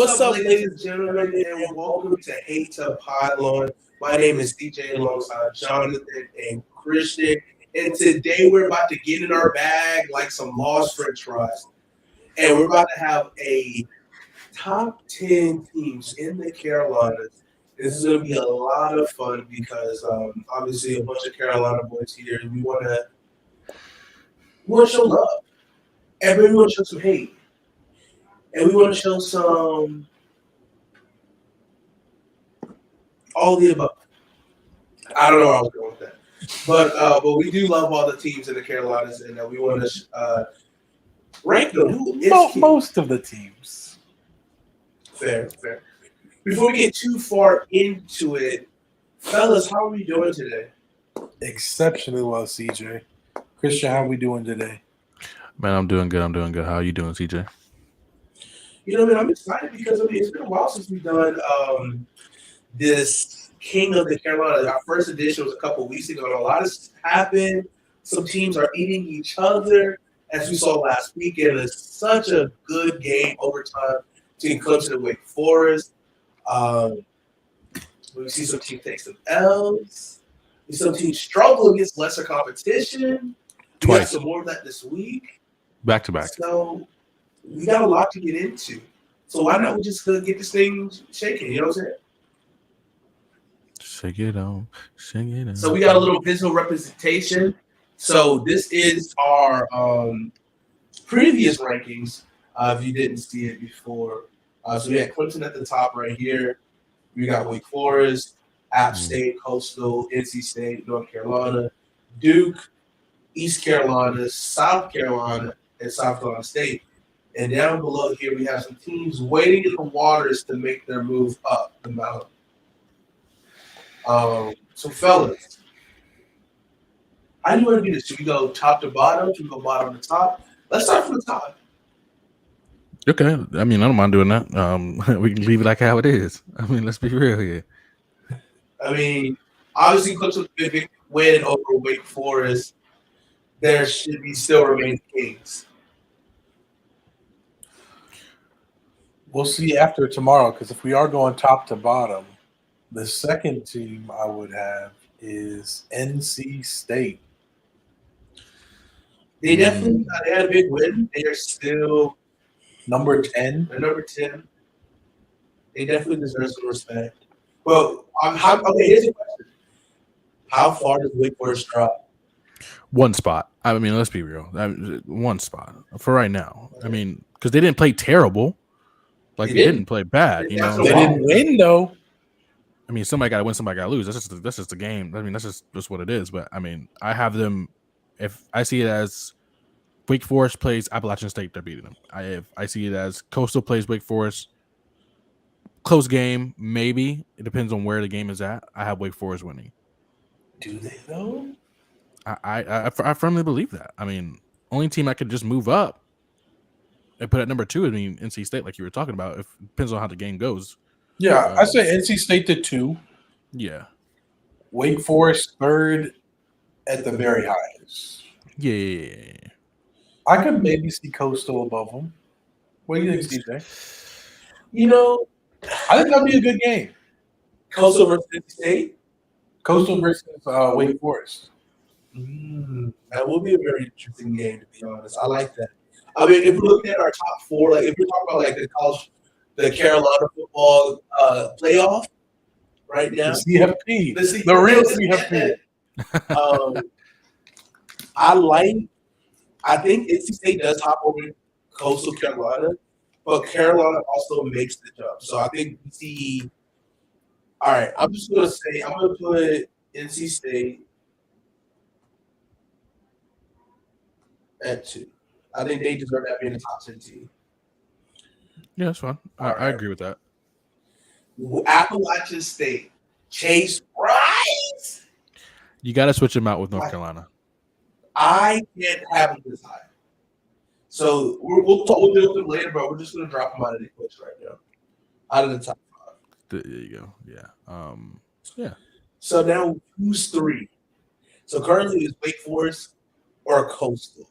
What's up, ladies and gentlemen, and welcome to Hate to Pylon. My name is DJ alongside Jonathan and Christian, and today we're about to get in our bag like some lost French fries, and we're about to have a top 10 teams in the Carolinas. This is going to be a lot of fun because obviously a bunch of Carolina boys here, and we want to show love, and we want to show some hate, and we want to show some all the above. I don't know where I was going with that, but we do love all the teams in the Carolinas, and we want to rank them. Who is Most of the teams. Fair. Before we get too far into it, fellas, how are we doing today? Exceptionally well, CJ. Christian, how are we doing today? Man, I'm doing good. How are you doing, CJ? You know, man, I'm excited because it's been a while since we've done this King of the Carolinas. Our first edition was a couple weeks ago, and a lot has happened. Some teams are eating each other, as we saw last weekend. It's such a good game overtime between Clemson and Wake Forest. We see some teams take some L's. We see some teams struggle against lesser competition. We got some more of that this week. Back to back. So we got a lot to get into. So why not we just get this thing shaking? You know what I'm saying? Shake it on. So we got a little visual representation. So this is our previous rankings. If you didn't see it before, so we had Clemson at the top right here. We got Wake Forest, App State, Coastal, NC State, North Carolina, Duke, East Carolina, South Carolina, and South Carolina State. And down below here, we have some teams waiting in the waters to make their move up the mountain. So, fellas, how do you want to do this? Should we go top to bottom? Should we go bottom to top? Let's start from the top. Okay. I mean, I don't mind doing that. We can leave it like how it is. I mean, let's be real here. I mean, obviously, Clemson's big win over Wake Forest. There should be still remain kings. We'll see after tomorrow, because if we are going top to bottom, the second team I would have is NC State. They definitely they had a big win. They are still number 10. They're number 10. They definitely deserve some respect. Well, okay, here's a question. How far does Wake Forest drop? One spot. I mean, let's be real. One spot for right now. I mean, because they didn't play terrible. Like they didn't play bad. You know, they didn't win though. I mean, somebody got to win, somebody got to lose. That's just the game. I mean, that's just what it is. But I mean, I have them. If I see it as Wake Forest plays Appalachian State, they're beating them. If I see it as Coastal plays Wake Forest, close game, maybe. It depends on where the game is at. I have Wake Forest winning. Do they though? I firmly believe that. I mean, only team I could just move up and put at number 2. I mean, NC State, like you were talking about. It depends on how the game goes. Yeah, I say NC State to 2. Yeah. Wake Forest 3rd at the very highest. Yeah. I could maybe see Coastal above them. What do you think, CJ? You know, I think that'd be a good game. Coastal versus NC State? Coastal versus Wake Forest. That will be a very interesting game, to be honest. I like that. I mean, if we're looking at our top 4, like if we're talking about like the Carolina football playoff right now, the CFP, the real CFP. I think NC State does hop over Coastal Carolina, but Carolina also makes the jump. So I think we see. All right, I'm just gonna say I'm gonna put NC State at 2. I think they deserve that being a top 10 team. Yeah, that's fine. I agree with that. Appalachian State, Chase Rice. You got to switch him out with North Carolina. I can't have him this high. So we'll do it later, but we're just going to drop him out of the equation right now. Out of the top 5. There you go. Yeah. Yeah. So now who's 3? So currently it's Wake Forest or Coastal.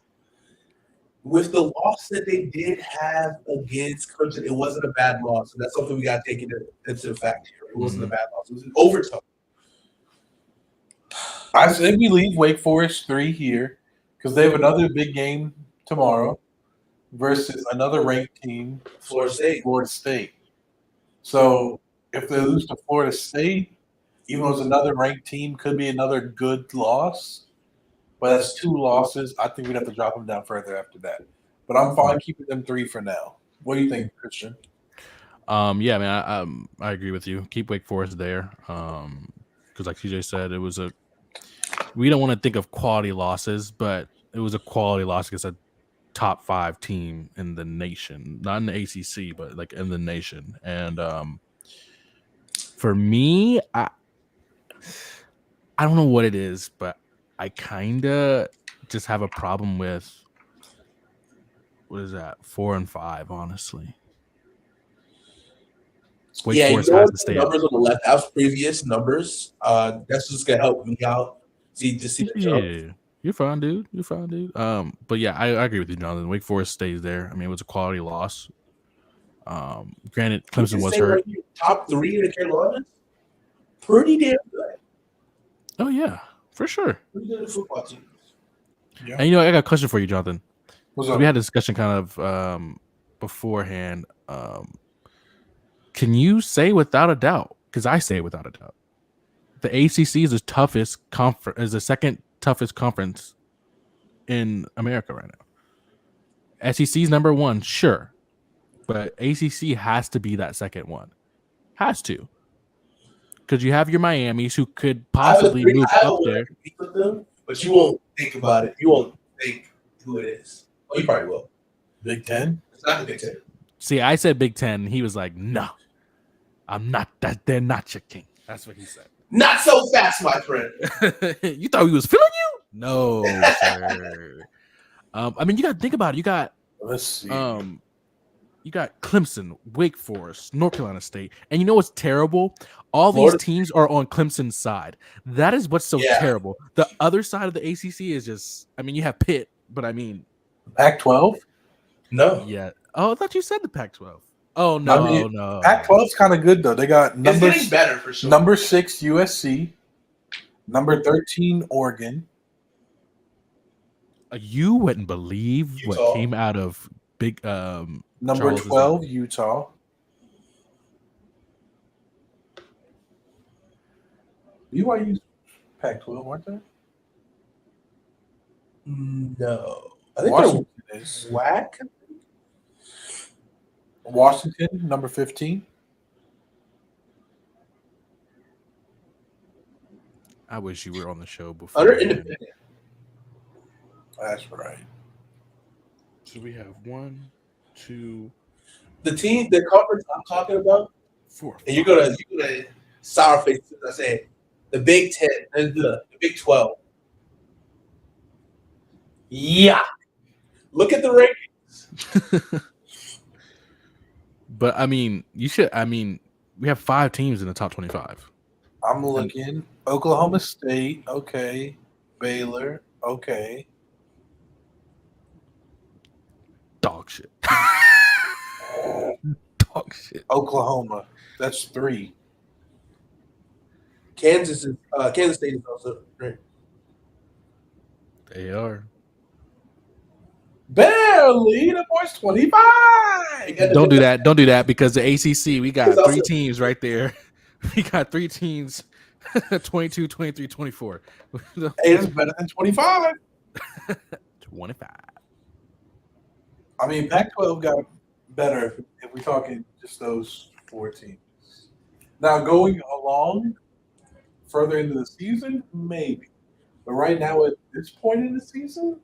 with the loss that they did have against Clemson, it wasn't a bad loss. And that's something we got to take into fact here. It wasn't a bad loss. It was an overtime. I say we leave Wake Forest 3 here because they have another big game tomorrow versus another ranked team, Florida State. So if they lose to Florida State, even though it's another ranked team, could be another good loss. But that's 2 losses. I think we'd have to drop them down further after that. But I'm fine keeping them 3 for now. What do you think, Christian? Yeah, man, I agree with you. Keep Wake Forest there. Because like CJ said, we don't want to think of quality losses, but it was a quality loss against a top 5 team in the nation, not in the ACC, but like in the nation. And for me, I don't know what it is, but I kind of just have a problem with what is that 4 and 5, honestly. Wake Forest has to stay numbers up on the left. That was previous numbers. That's just gonna help me out. See the jump. Yeah, you're fine, dude. But yeah, I agree with you, Jonathan. Wake Forest stays there. I mean, it was a quality loss. Granted, Clemson was hurt. Right, top 3 in the Carolinas, pretty damn good. Oh yeah, for sure. Pretty good football team. Yeah. And I got a question for you, Jonathan. What's up? We had a discussion kind of beforehand. Can you say without a doubt? Because I say without a doubt, the ACC is the toughest conference, is the second toughest conference in America right now. SEC is number 1, sure, but ACC has to be that second one. Has to, because you have your Miamis who could possibly move up there. Them, but you won't think about it. You won't think who it is. Oh, you probably will. Big Ten? It's not the Big Ten. See, I said Big Ten. He was like, "No, I'm not that. They're not your king." That's what he said. Not so fast, my friend. You thought he was feeling you? No, sir. I mean, you got to think about it. You got, let's see. You got Clemson, Wake Forest, North Carolina State, and you know what's terrible? All these teams are on Clemson's side. That is what's so terrible. The other side of the ACC is just, I mean, you have Pitt, but I mean, Pac-12? No. Yeah. Oh, I thought you said the Pac-12. Oh no, no. Pac-12's kind of good though. They got it's getting better for sure. Number 6 USC, number 13 Oregon. You wouldn't believe Utah. What came out of big number Charles 12 Utah. BYU's Pac-12, weren't they? No, I think Washington is whack. Washington, number 15. I wish you were on the show before. Under independent. That's right. So we have 1, 2, The conference I'm talking about, 4. and you're gonna sour face as I say the Big Ten and the Big 12. Yeah, look at the rankings. But I mean, we have 5 teams in the top 25. I'm looking. Oklahoma State, okay. Baylor, okay. Dog shit. Dog shit. Oklahoma, that's 3. Kansas State is also great. They are. Barely, the boys 25. Don't do that. Don't do that because the ACC, we got 3 teams right there. We got 3 teams, 22, 23, 24. Hey, it's better than 25. 25. I mean, Pac-12 got better if we're talking just those 4 teams. Now, going along further into the season, maybe. But right now, at this point in the season,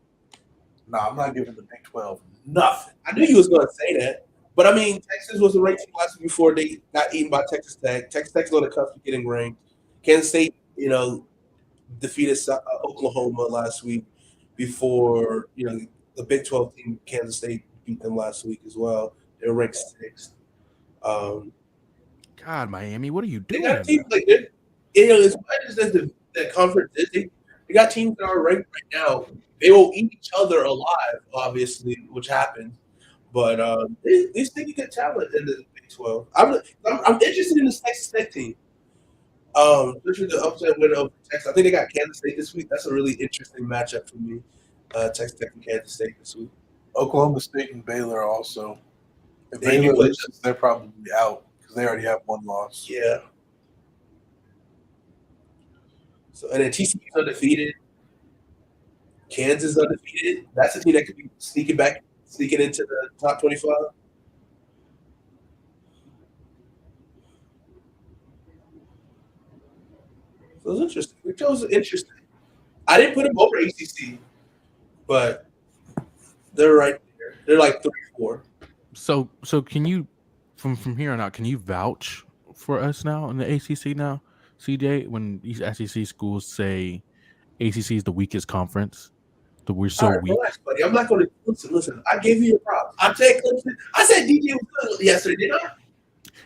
I'm not giving the Big 12 nothing. I knew you was going to say that. But, I mean, Texas was a ranked team last week before they got eaten by Texas Tech. Texas Tech's on the cusp of getting ranked. Kansas State, defeated Oklahoma last week before, the Big 12 team, Kansas State, beat them last week as well. They were ranked 6th. God, Miami, what are you doing? They got teams like that. As much as the conference is, they got teams that are ranked right now they will eat each other alive, obviously, which happens. But they still get talent in the Big 12. I'm interested in this Texas Tech team. Especially the upset win over Texas. I think they got Kansas State this week. That's a really interesting matchup for me. Texas Tech and Kansas State this week. Oklahoma State and Baylor also. If They Baylor play- loses, they're probably out because they already have one loss. Yeah. So and then TCU's undefeated. Kansas undefeated. That's a team that could be sneaking into the top 25. So it's interesting. Big 12 is interesting. I didn't put them over ACC, but they're right there. They're like 3-4. So can you, from here on out, can you vouch for us now in the ACC now, CJ? When these SEC schools say ACC is the weakest conference, that we're so All right, weak. relax, buddy. I'm not going to listen. I gave you your props. I said Clemson. I said DJ was good yesterday, didn't I?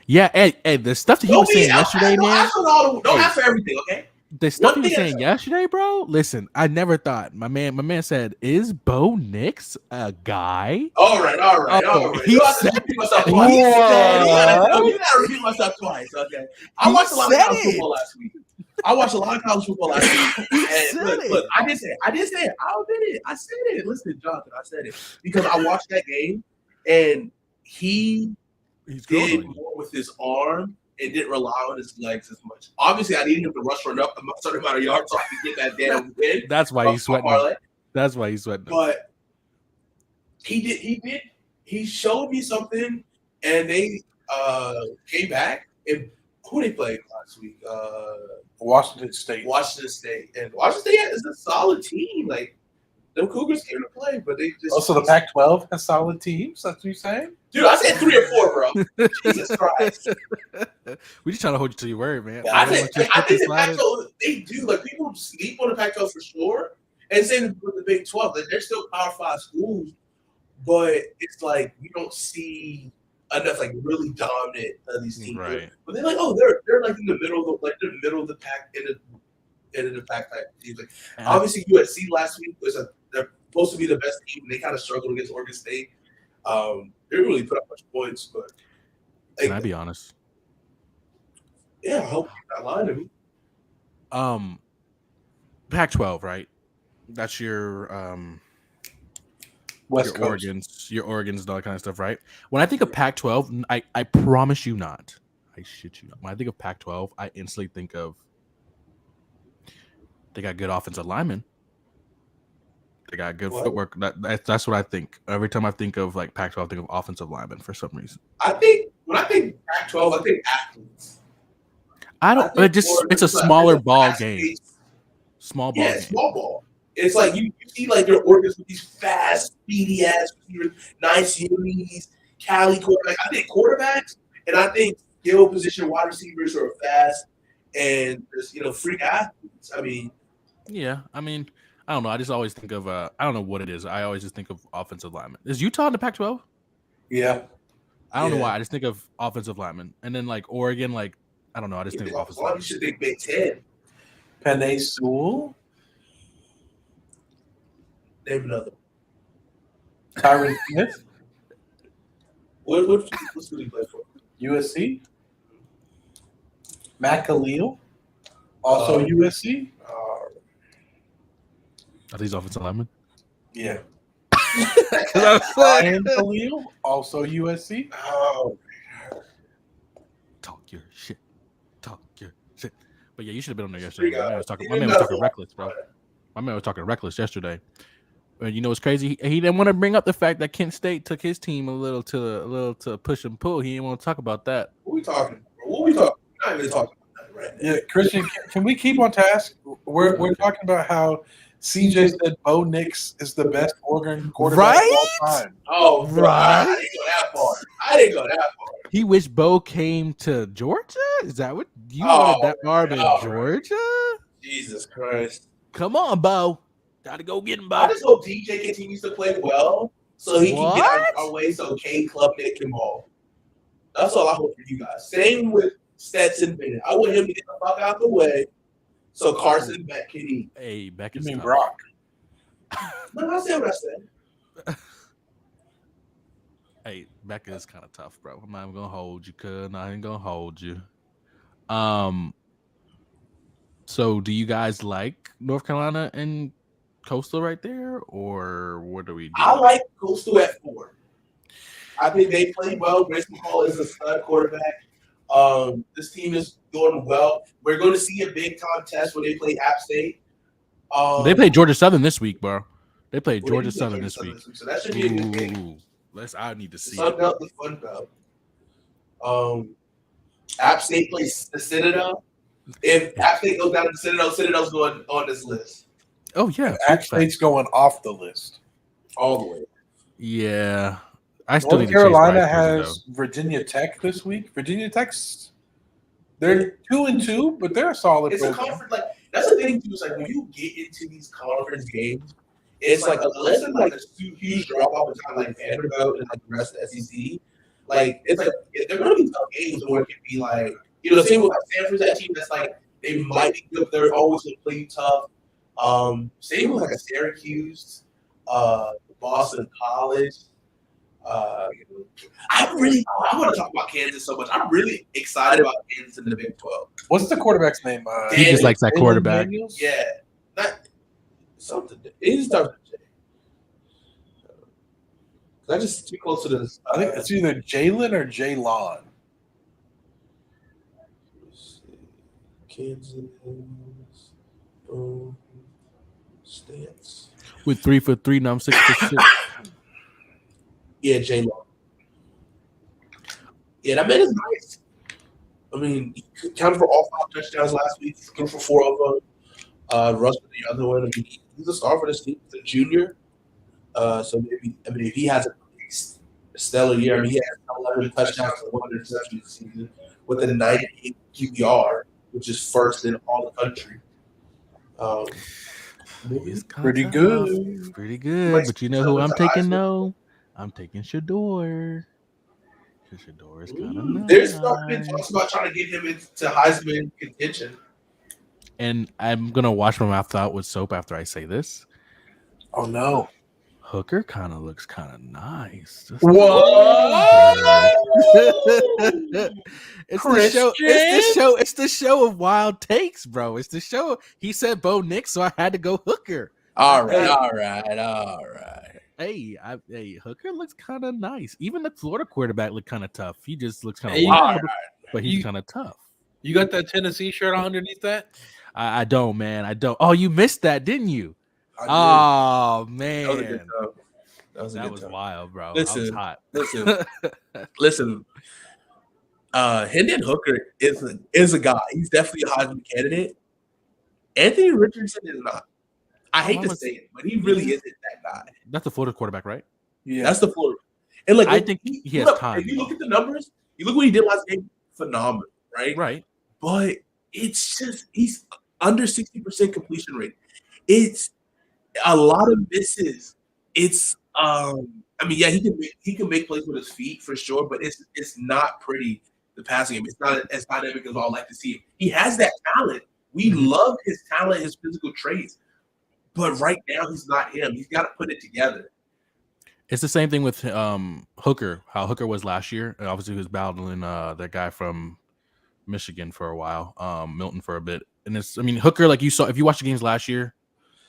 Yeah, hey, the stuff that he was saying yesterday, man. Don't ask for everything, okay? The stuff he One was thing saying yesterday, bro. Listen, I never thought my man said, "Is Bo Nix a guy?" All right. He You have to said- repeat myself he twice. said- You gotta repeat myself twice, okay? I He watched a lot of said college it. football last week. I watched a lot of college football last week. He And said it. look, I did say it. I'll admit it. I said it. Listen, Jonathan, I said it. Because I watched that game and he He's did good. more with his arm and didn't rely on his legs as much. Obviously, I needed him to rush for a certain amount of yards so I could get that damn win. That's why he's sweating. Parlay. That's why he's sweating. But he showed me something, and they came back. And who they played last week? Washington State. Washington State. And Washington State is a solid team. Like, them Cougars came to play, but they just Also, the Pac-12 has solid teams. That's what you're saying? Dude, I said 3 or 4, bro. Jesus Christ. We just trying to hold you to your word, man. I We think don't want you to the slide it. Pac-12, they do. Like, people sleep on the Pac-12 for sure. And same with the Big 12. Like, they're still Power 5 schools, but it's like we don't see enough, like, really dominant of these teams. Right. But they're like, they're like in the middle of the pack, in the pack type teams. Like, And obviously, USC last week they're supposed to be the best team. They kind of struggled against Oregon State. They really put up much points, but Can I be honest? yeah, I hope you're not lying to me. Pac-12, right? That's your West Coast. your Oregons, and all that kind of stuff, right? When I think of Pac-12, I promise you not. I shit you not. When I think of Pac-12, I instantly think of they got good offensive linemen. They got good What? footwork. That's what I think. Every time I think of like Pac-12, I think of offensive linemen for some reason. I think when I think Pac-12, I think athletes. I I don't. think It's a smaller ball game. Small ball Yeah, game. small ball. It's like you see like your Oregons with these fast, speedy ass receivers, nice unis, Cali quarterback. I think quarterbacks and I think skill position wide receivers who are fast and just freak athletes. I mean, Yeah, I mean, I don't know. I just always think of I don't know what it is. I always just think of offensive linemen. Is Utah in the Pac-12? Yeah. I don't know Yeah. why. I just think of offensive linemen, and then like Oregon, like I don't know. I just think of offensive you linemen. should think Big Ten. Penei Sewell. Name another. Tyron Smith. What school do you play for? USC. Matt Khalil. Also USC. Are these offensive linemen? Yeah. I was Ryan Khalil. Also USC. Oh, Talk your shit. Talk your shit. But yeah, you should have been on there yesterday. Freak My man out. was talking. He My man didn't was talking know. reckless, bro. My man was talking reckless yesterday. And you know what's crazy? He didn't want to bring up the fact that Kent State took his team a little to push and pull. He didn't want to talk about that. what we talking about? What we talking? We're not even talking about that right now. Yeah, Christian, can we keep on task? We're talking about how CJ said Bo Nix is the best Oregon quarterback of all time. Oh, bro, Right. I didn't go that far. I didn't go that far. He wished Bo came to Georgia. Is that what you Oh, wanted that Barb in right. Georgia? Jesus Christ. Come on, Bo. Gotta go get him, I Bo. just hope DJ continues to play well so he can get out What? of our way so K Club Nick can ball. That's all I hope for you guys. Same with Stetson Bennett. I want him to get the fuck out the way so Carson Beck can eat. Hey, Beck You is mean tough. Brock? No, I said what I said. Hey, Becca is kind of tough, bro. I'm not even gonna hold you, cuz. I ain't gonna hold you. So do you guys like North Carolina and Coastal right there, or what do we do? I like Coastal at 4. I think they play well. Grayson Hall is a stud quarterback. This team is doing well. We're going to see a big contest when they play App State. They play Georgia Southern this week, bro. They play Well, Georgia they play Southern this week. So that should be a good game. I need to see Sun it. Belt, the Fun Belt. App State plays the Citadel. If App State goes down to the Citadel, Citadel's going on this list Oh yeah, App State's going off the list. all the way. yeah. I still North need to chase Carolina Bryce Jersey, has Virginia Tech this week. Virginia Tech's they're 2-2, but they're a solid It's a program. conference. Like that's the thing too. Is like when you get into these conference games, it's like unless it's like a huge drop off between like Vanderbilt and like the rest of the SEC. Like it's like they're going to be tough games where it can be like the same with like Stanford's that team that's like they might be good. They're always going to play you tough. Same with like a Syracuse, Boston College. I want to talk about Kansas so much. I'm really excited about Kansas in the Big 12. What's the quarterback's name? He just likes that quarterback. Daniels? Yeah, not something. It starts with J. I just too close to this. I think it's either Jalen or Jaylon. Kansas stance. with 3 for 3. Now I'm 6 for 6. Yeah, J Law. Yeah, that man is nice. I mean, he counted for all 5 touchdowns last week. He threw for 4 of them. Russ for the other one. I mean, he's a star for this team. He's a junior. So maybe, if he has a stellar year, I mean, he has 11 touchdowns and 1 interception this season with a 98 QBR, which is first in all the country. He's Pretty tough. good. Pretty good. But you know who I'm taking though? I'm taking Shador. Shador is kind of nice. There's been talks about trying to get him into Heisman contention. And I'm gonna wash my mouth out with soap after I say this. Oh no. Hooker kind of looks kind of nice. Whoa! It's the show. It's the show. It's the show of wild takes, bro. It's the show. He said Bo Nix, so I had to go Hooker. All right. Hey, Hooker looks kind of nice. Even the Florida quarterback looked kind of tough. He just looks kind of Hey, wild, but he's kind of tough. You got that Tennessee shirt on underneath that? I don't, man. I don't. Oh, you missed that, didn't you? I Oh man, That was a good time. that was wild, bro. Listen, I was hot. Listen. Hendon Hooker is a guy. He's definitely a Heisman candidate. Anthony Richardson is not. I hate to say it, but he really isn't that guy. That's the Florida quarterback, right? Yeah. That's the Florida. And like I think he has time. If you look at the numbers, you look what he did last game, phenomenal, right? Right. But it's just he's under 60% completion rate. It's a lot of misses. It's I mean, yeah, he can make plays with his feet for sure, but it's not pretty. The passing game, it's not as dynamic as I like to see. He has that talent. We love his talent, his physical traits, but right now he's not him. He's got to put it together. It's the same thing with Hooker. How Hooker was last year. And obviously, he was battling that guy from Michigan for a while, Milton for a bit. And Hooker, like you saw, if you watched the games last year,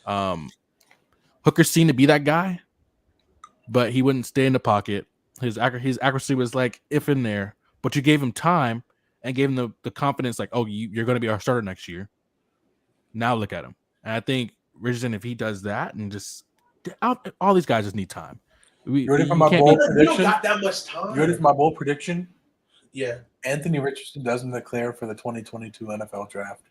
Hooker seemed to be that guy, but he wouldn't stay in the pocket. His accuracy was like if in there, but you gave him time and gave him the confidence, like, oh, you're going to be our starter next year. Now look at him. And I think Richardson, if he does that, and just all these guys just need time. You ready for my bold prediction? We don't got that much time. You ready for my bold prediction? Yeah. Anthony Richardson doesn't declare for the 2022 NFL draft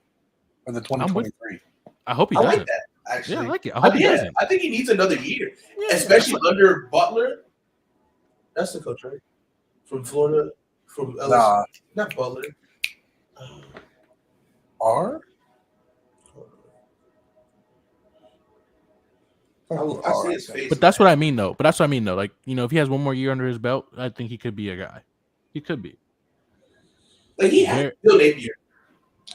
or the 2023. I hope he I doesn't. like that, actually. Yeah, I like it. I hope he doesn't. I think he needs another year, especially under Butler. That's the coach, right? From Florida, from LSU. Nah. Not Butler. R? I see his face. But that's what I mean, though. Like, if he has one more year under his belt, I think he could be a guy. He could be. Like, he had Bill Napier.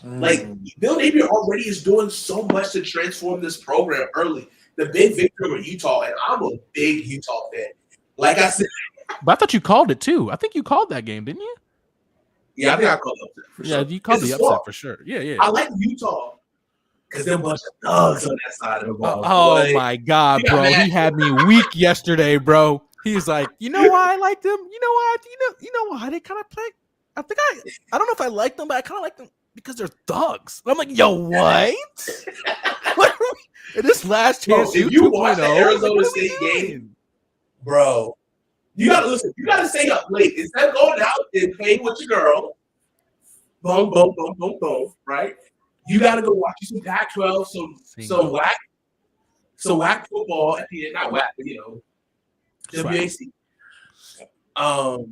Like, Bill Napier already is doing so much to transform this program early. the big victory with Utah, and I'm a big Utah fan. Like I said, But I thought you called it too. I think you called that game, didn't you? yeah, I think I called it upset for Yeah, sure. you called It's the a upset swamp. for sure. Yeah. I like Utah because they're a bunch of thugs on that side of the ball. Oh Like, my God, you got bro. mad. He had me weak yesterday, bro. He's like, you know why I like them? You know why? You know why they kind of play? I don't know if I like them, but I kind of like them because they're thugs. And I'm like, yo, what? In this last Bro, chance, if you watch the Arizona State game, bro, you gotta listen. You gotta stay up late instead of going out and playing with your girl. Boom, boom, boom, boom, boom. Right? You gotta go watch you some Pac-12, some whack football at the end. Not whack, but WAC.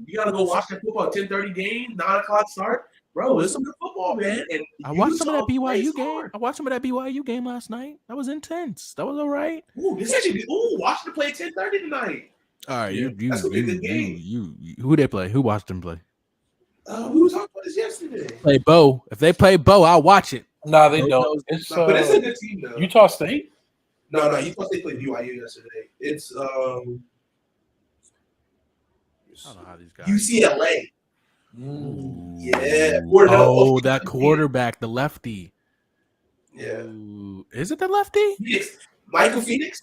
You gotta go watch that football. 10:30 game, 9:00 start. Bro, it's some good football, man. And I watched some of that Utah plays BYU game. hard. I watched some of that BYU game last night. That was intense. That was all right. Watch them play at 10:30 tonight. All right, Yeah, that's gonna be a good game. you. Who they play? Who watched them play? We were talking about this yesterday. Play Bo. If they play Bo, I'll watch it. No, they don't. It's But it's a good team though. Utah State. No, Utah State played BYU yesterday. It's I don't know how these guys. UCLA. Ooh. Yeah. Oh, that quarterback, the lefty. Yeah. Ooh. Is it the lefty? Phoenix. Michael Phoenix.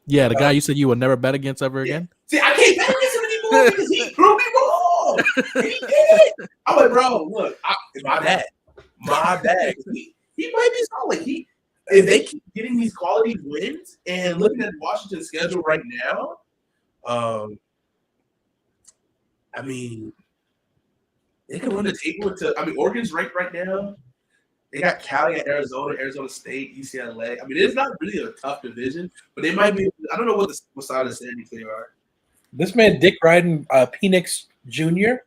Yeah, the guy you said you would never bet against ever again. See, I can't bet against him anymore because he proved me wrong. And he did. I'm like, bro, look, my bad. My bad. He might be solid. If they keep getting these quality wins and looking at Washington's schedule right now, I mean, they can run the table into. I mean, Oregon's ranked right now. They got Cali at Arizona, Arizona State, UCLA. I mean, it's not really a tough division, but they might be. I don't know what side of the standings they are. This man, Dick Ryden, Penix Jr.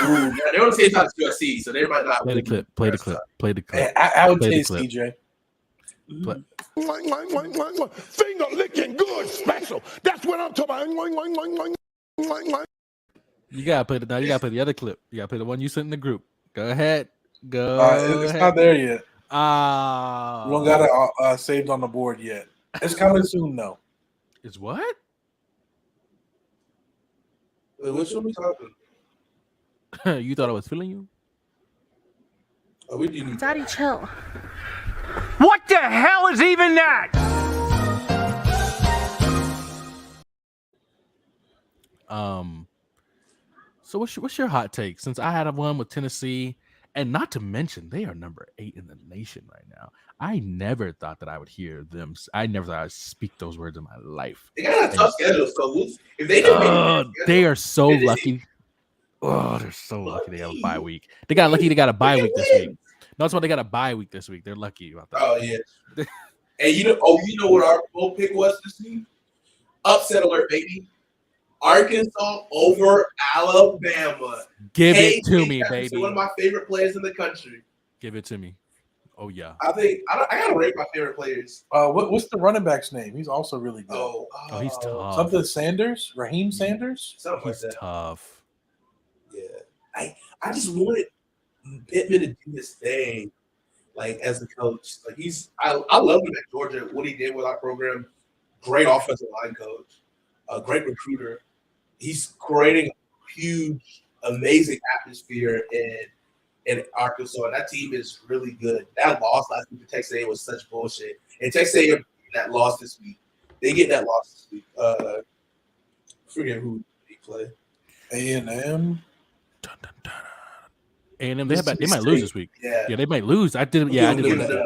Ooh, yeah, they're on the same side as USC, so they might not. Play the clip. Play the clip. Play the clip. I would Play the say clip. CJ. Finger licking good special. That's what I'm talking about. You gotta play the. Now you gotta play the other clip. You gotta play the one you sent in the group. Go ahead. Go. It's not there yet. We Ah. don't got it saved on the board yet. It's coming soon though. Is what? Wait, which one are we talking? You thought I was feeling you? Oh, we do need Daddy, chill. What the hell is even that? So what's your hot take? Since I had one with Tennessee, and not to mention they are number 8 in the nation right now. I never thought that I would hear them. I never thought I'd speak those words in my life. They got a tough schedule, so if they can make it, They are so lucky. Oh, they're so lucky they have a bye week. They got lucky they got a bye week this week. No, that's why they got a bye week this week. They're lucky about that. Oh yeah. And you know what our bold pick was this week? Upset alert, baby. Arkansas over Alabama. Give it to Kate me, Jefferson, baby. One of my favorite players in the country. Give it to me. Oh yeah. I think I gotta rate my favorite players. What's the running back's name? He's also really good. Oh, he's tough. Something Sanders? Raheem Sanders? Something like He's that. tough. Yeah. I just wanted Pittman to do his thing, like as a coach. Like I love him at Georgia. What he did with our program. Great offensive line coach. A great recruiter. He's creating a huge, amazing atmosphere in Arkansas. And that team is really good. That loss last week to Texas A&M was such bullshit. And Texas A&M that loss this week. They get that loss this week. Forget who they play. A&M. And they might lose this week. Yeah. Yeah, they might lose. I did. Yeah, I did. Give That. them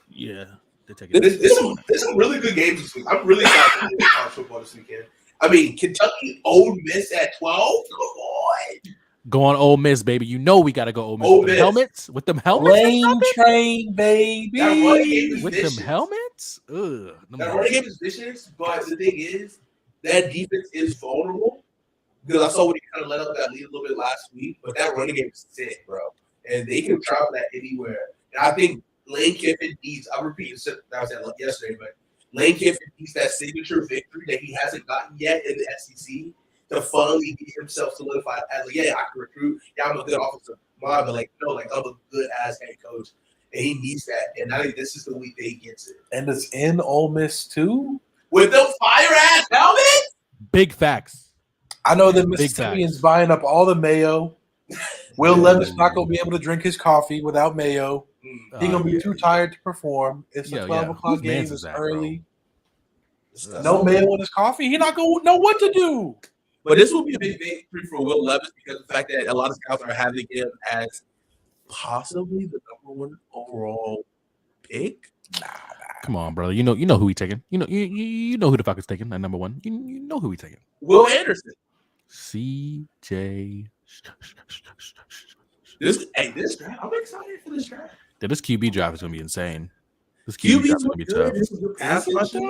Yeah, they take it. There's some really good games this week. I'm really excited for college football this weekend. I mean, Kentucky, Ole Miss at 12. Come on. Go on, Ole Miss, baby. You know we gotta go Ole Miss Ole with them Miss. helmets. With them helmets. Lane train, baby. That running game is With vicious. them helmets. Ugh. That running game is vicious, but the thing is, that defense is vulnerable. Because I saw when he kind of let up that lead a little bit last week, but that running game is sick, bro. And they can travel that anywhere. And I think Lane Kiffin needs, I repeat, I was at yesterday, but Lane Kiffin needs that signature victory that he hasn't gotten yet in the SEC to finally get himself solidified as I can recruit. Yeah, I'm a good offensive mind, but I'm a good ass head coach. and he needs that. And I think this is the week that he gets it. And it's in Ole Miss too. With the fire ass helmet. Big facts. I know the Big Mississippians facts. buying up all the mayo. Will Levis not gonna be able to drink his coffee without mayo. He's gonna be too tired to perform. It's a 12 o'clock Whose game. mans is It's that, early. Bro? No mayo in his coffee. He not gonna know what to do. But this will be a big victory for Will Levis because of the fact that a lot of scouts are having him as possibly the #1 overall pick. Come on, brother. You know who he taking. You know who the fuck is taking at number 1. You know who he taking. Will Anderson. CJ. This draft, I'm excited for this draft. Yeah, this QB draft is gonna be insane. This QB draft is gonna be tough. This is a good pass rusher.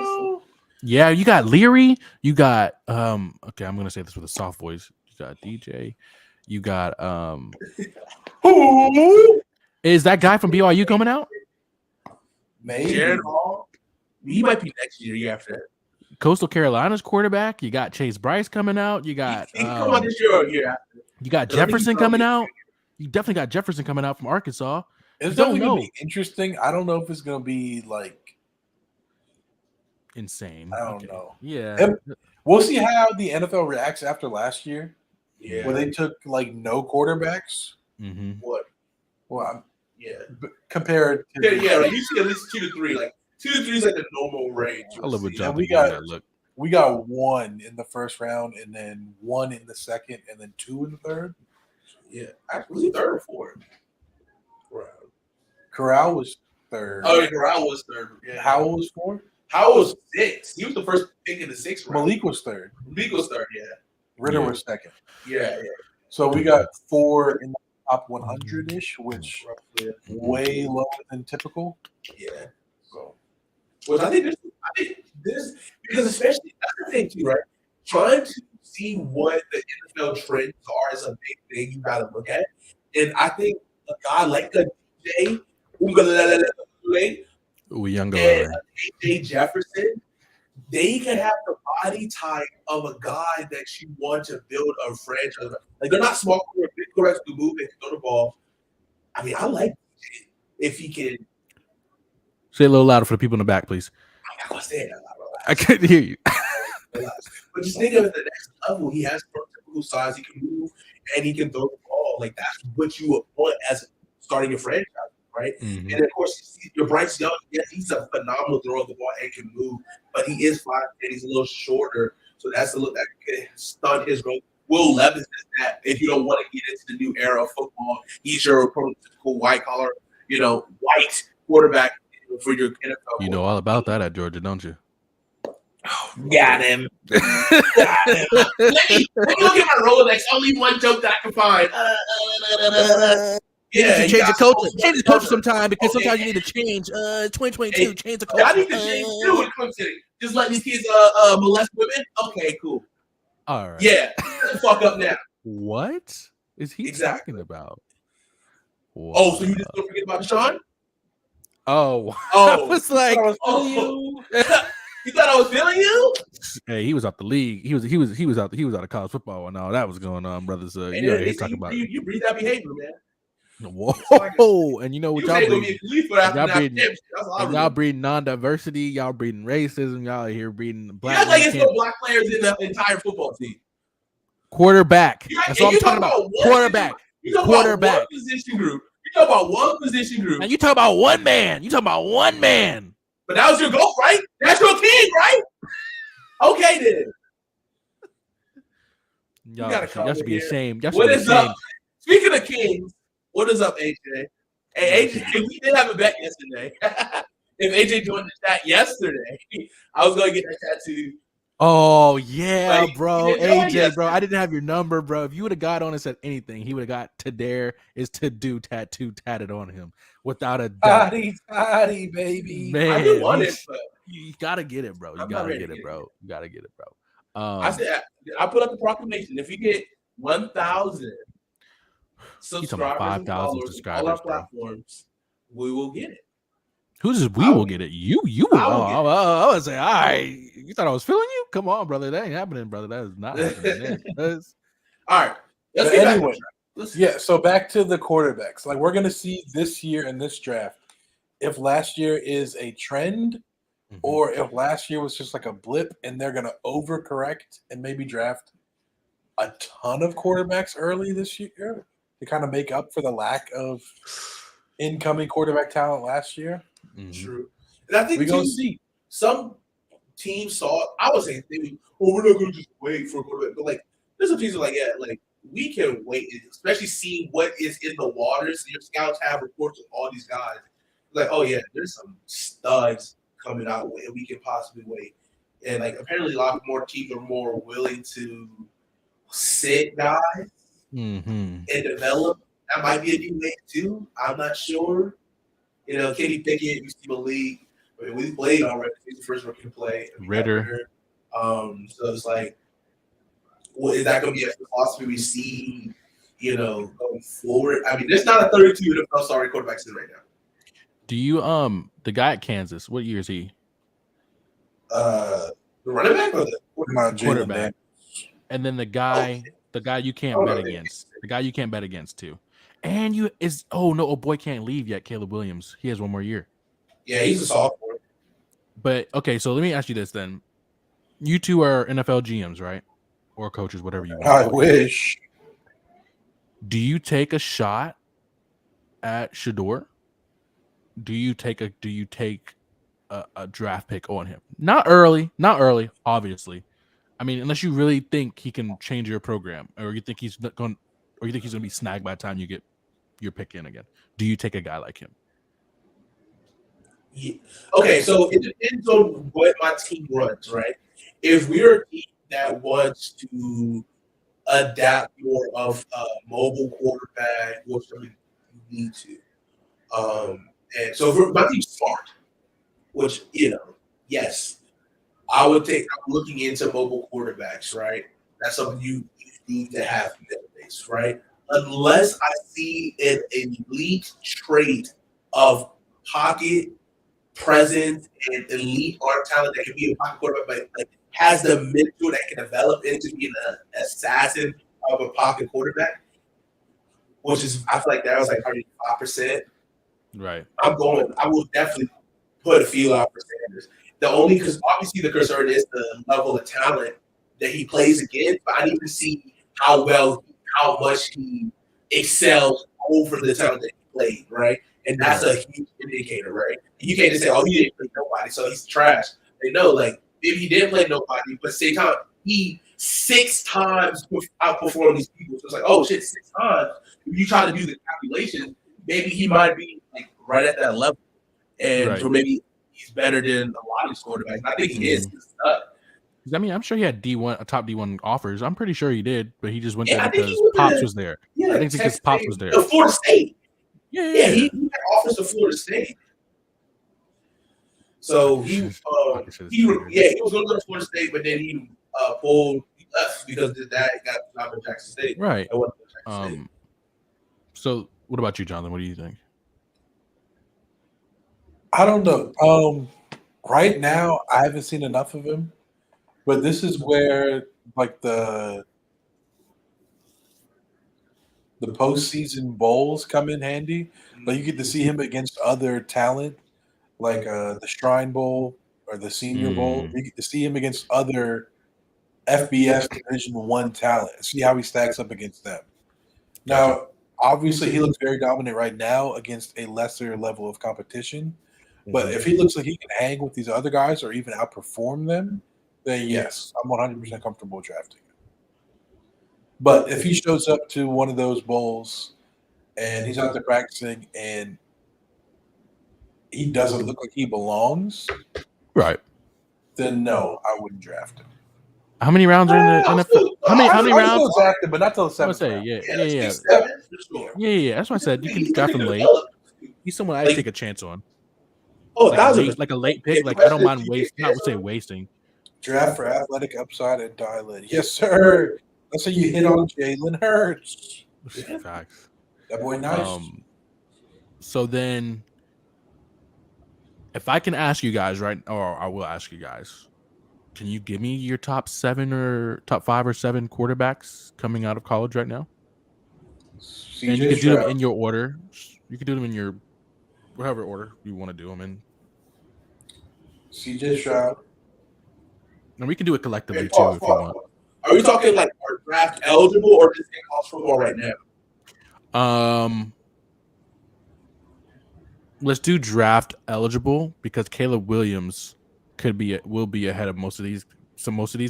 Yeah, you got Leary. You got okay, I'm gonna say this with a soft voice. You got DJ. You got Who? is that guy from BYU coming out? Maybe. Jared Hall. He might be next year after that. Coastal Carolina's quarterback. You got Chase Bryce coming out. You got He come on this year or year after. you got Jefferson coming out. You definitely got Jefferson coming out from Arkansas. It's Don't definitely gonna know. be interesting. I don't know if it's gonna be like Insane. I don't Okay. know. Yeah. We'll see how the NFL reacts after last year, Yeah. where they took like no quarterbacks. Mm-hmm. What? Well, Yeah. compared to Yeah. Like you see at least 2 to 3. Like 2 to 3 is like the normal range. I love what Yeah. John we gave me got- that look. we got 1 in the first round, and then 1 in the second, and then 2 in the third. Yeah. Actually, was he 3rd or 4th? Right. Corral was third. Oh, yeah, Corral was 3rd. Yeah. Howell was 4th. Howell was 6th. He was the first pick in the 6th round. Malik was 3rd. Malik was 3rd. Yeah. Ritter Yeah. was 2nd. Yeah. So we got 4 in the top 100 ish, which Roughly. way lower than typical. Yeah. So Which I think this because especially that's the thing too, right? Trying to see what the NFL trends are is a big thing you gotta look at. And I think a guy like a DJ Ugalele Ooh, younger. and AJ Jefferson, they can have the body type of a guy that you want to build a franchise. Like they're not small, big quarterbacks who move and throw the ball. I mean, I like DJ if he can. Say it a little louder for the people in the back, please. I'm not gonna say it out loud. I couldn't hear you. But just think of it at the next level. He has prototypical size. He can move and he can throw the ball. Like that's what you would want as starting your franchise, right? Mhm. And of course, your Bryce Young, yes, he's a phenomenal thrower of the ball and can move, but he is 5'10", he's a little shorter, so that's a little that could stunt his growth. Will Levis is that if you don't want to get into the new era of football, he's your prototypical white collar, white quarterback for your NFL. You know all about that at Georgia, don't you? Got him. Got him. Let me look at my Rolodex. Only one joke that I can find. Yeah, change the culture. Change the culture sometime. sometime because Okay. sometimes you need to change. 2022, Hey, change the I culture. need to change too in Clemson City. Just let these kids molest women. Okay, cool. All right. Yeah, shut the fuck up now. What is he Exactly. talking about? Oh, so you just don't forget about Deshaun? Oh, I Oh, was like, oh. You thought I was feeling you? hey, he was out the league. He was out of college football and all that was going on, brothers. Hey, Yeah, listen, he's talking about you breathe that behavior, man. whoa, and you know what You y'all ain't gonna breeding? be a Khalifa after y'all that breeding- championship. That's all I And y'all breeding non-diversity. Y'all breeding racism. Y'all here breeding You black act like men it's can't- no black players in the entire football team. quarterback. You act- That's what I'm you talking talking about. about one Quarterback. You talking Quarterback. about one position group. You talking about one position group. And you talk about one man. You talking about one man. But that was your goal, right? That's your king, right? Okay, then. Y'all, gotta should- come y'all should be here. ashamed. Y'all should What be is ashamed. up? Speaking of kings, what is up, AJ? Hey, AJ, we did have a bet yesterday. If AJ joined the chat yesterday, I was going to get that tattoo. Oh yeah, Like, bro. he didn't join AJ, yesterday. bro. I didn't have your number, bro. If you would have got on and said anything, he would have got to dare is to do tattoo tatted on him without a doubt. Toddy, baby. Man, I did want you- it, but you gotta get it, bro. You I'm not gotta ready get to it, get bro. You gotta get it, bro. I said I put up the proclamation. If you get 1,000 subscribers, 5,000 and followers on all our subscribers, bro. platforms, we will get it. who does we I will will get it? You will. I will get it. I would say, all right. You thought I was feeling you? Come on, brother. That ain't happening, brother. That is not happening. That's- All right. Let's But get anyway, back. Let's yeah. So back to the quarterbacks. Like we're gonna see this year in this draft if last year is a trend Mhm. or if last year was just like a blip and they're going to overcorrect and maybe draft a ton of quarterbacks early this year to kind of make up for the lack of incoming quarterback talent last year. Mhm. True. And I think We're going too, to see. some teams saw. I was saying, "Oh, we're not going to just wait for a quarterback." But like, there's some teams that are like, yeah, like we can wait, especially see what is in the waters. Your scouts have reports of all these guys. Like, oh yeah, there's some studs coming out, and we can possibly wait. And like, apparently, a lot more teams are more willing to sit guys Mhm. and develop. That might be a new way too. I'm not sure. You know, Kenny Pickett used to Malik. I mean, we played already. He's the first rookie to play. We got Ritter. So it's like, well, is that going to be a philosophy we see, going forward? I mean, there's not a 32 NFL starting quarterback in right now. Do you the guy at Kansas? What year is he? The running back or the Quarterback. And then the guy you can't bet no, against. The guy you can't bet against too. And a boy can't leave yet. Caleb Williams. He has one more year. Yeah, he's a sophomore. But okay, so let me ask you this then. You two are NFL GMs, right? Or coaches, whatever you want. I wish. Do you take a shot at Shador? Do you take a draft pick on him? Not early, obviously. I mean, unless you really think he can change your program, or you think he's going to be snagged by the time you get your pick in again. Do you take a guy like him? Yeah. Okay, so it depends on what my team runs, right? If we're a team that wants to adapt more of a mobile quarterback, which I mean, you need to. And so if my team's smart, which, yes, I would take. I'm looking into mobile quarterbacks, right? That's something you need to have nowadays, right? Unless I see an elite trait of pocket presence and elite arm talent that can be a pocket quarterback, but like has the mental that can develop into being an assassin of a pocket quarterback, which is I feel like that was like 35%. Right. I will definitely put a feel out for Sanders. Because obviously the concern is the level of talent that he plays against, but I need to see how much he excels over the talent that he played, right? And that's a huge indicator, right? You can't just say, "Oh, he didn't play nobody, so he's trash." They know, like, if he didn't play nobody, but at the same time, he 6 times outperformed these people. So it's like, oh shit, 6 times. If you try to do the calculation, maybe he might be like right at that level, and or maybe he's better than a lot of these quarterbacks. I think he is. I mean, I'm sure he had top D1 offers. I'm pretty sure he did, but he just went there I think because he was Pops was there. Yeah, I think because Pops was there. Florida State. Yeah, he had offers to Florida State. So he was going to go to Florida State, but then he left because his dad got the job at Jackson State. Right. So what about you, Jonathan? What do you think? I don't know. Right now, I haven't seen enough of him, but this is where like the postseason bowls come in handy. Like you get to see him against other talent, like the Shrine Bowl or the Senior Bowl. You get to see him against other FBS Division I talent. See how he stacks up against them. Now, obviously, he looks very dominant right now against a lesser level of competition. But if he looks like he can hang with these other guys or even outperform them, then yes, I'm 100% comfortable drafting him. But if he shows up to one of those bowls and he's out there practicing and he doesn't look like he belongs, right? Then no, I wouldn't draft him. How many rounds are in the NFL? How many rounds? Drafted, but not till the 7th. Yeah. That's why I said you can draft him late. He's someone I'd take a chance on. Oh, like a late pick. Like I don't mind wasting. Draft for athletic upside and dial in. Yes, sir. That's how you hit on Jalen Hurts. Facts. That boy nice. So then, if I can ask you guys, right, or I will ask you guys, can you give me your top 5 or 7 quarterbacks coming out of college right now? And you can do them in your order. You can do them in your whatever order you want to do them in. CJ Stroud. And we can do it collectively Hey, too pause, if you pause, want. pause. Are we talking like our draft eligible or just in college football right now? Let's do draft eligible because Caleb Williams will be ahead of most of these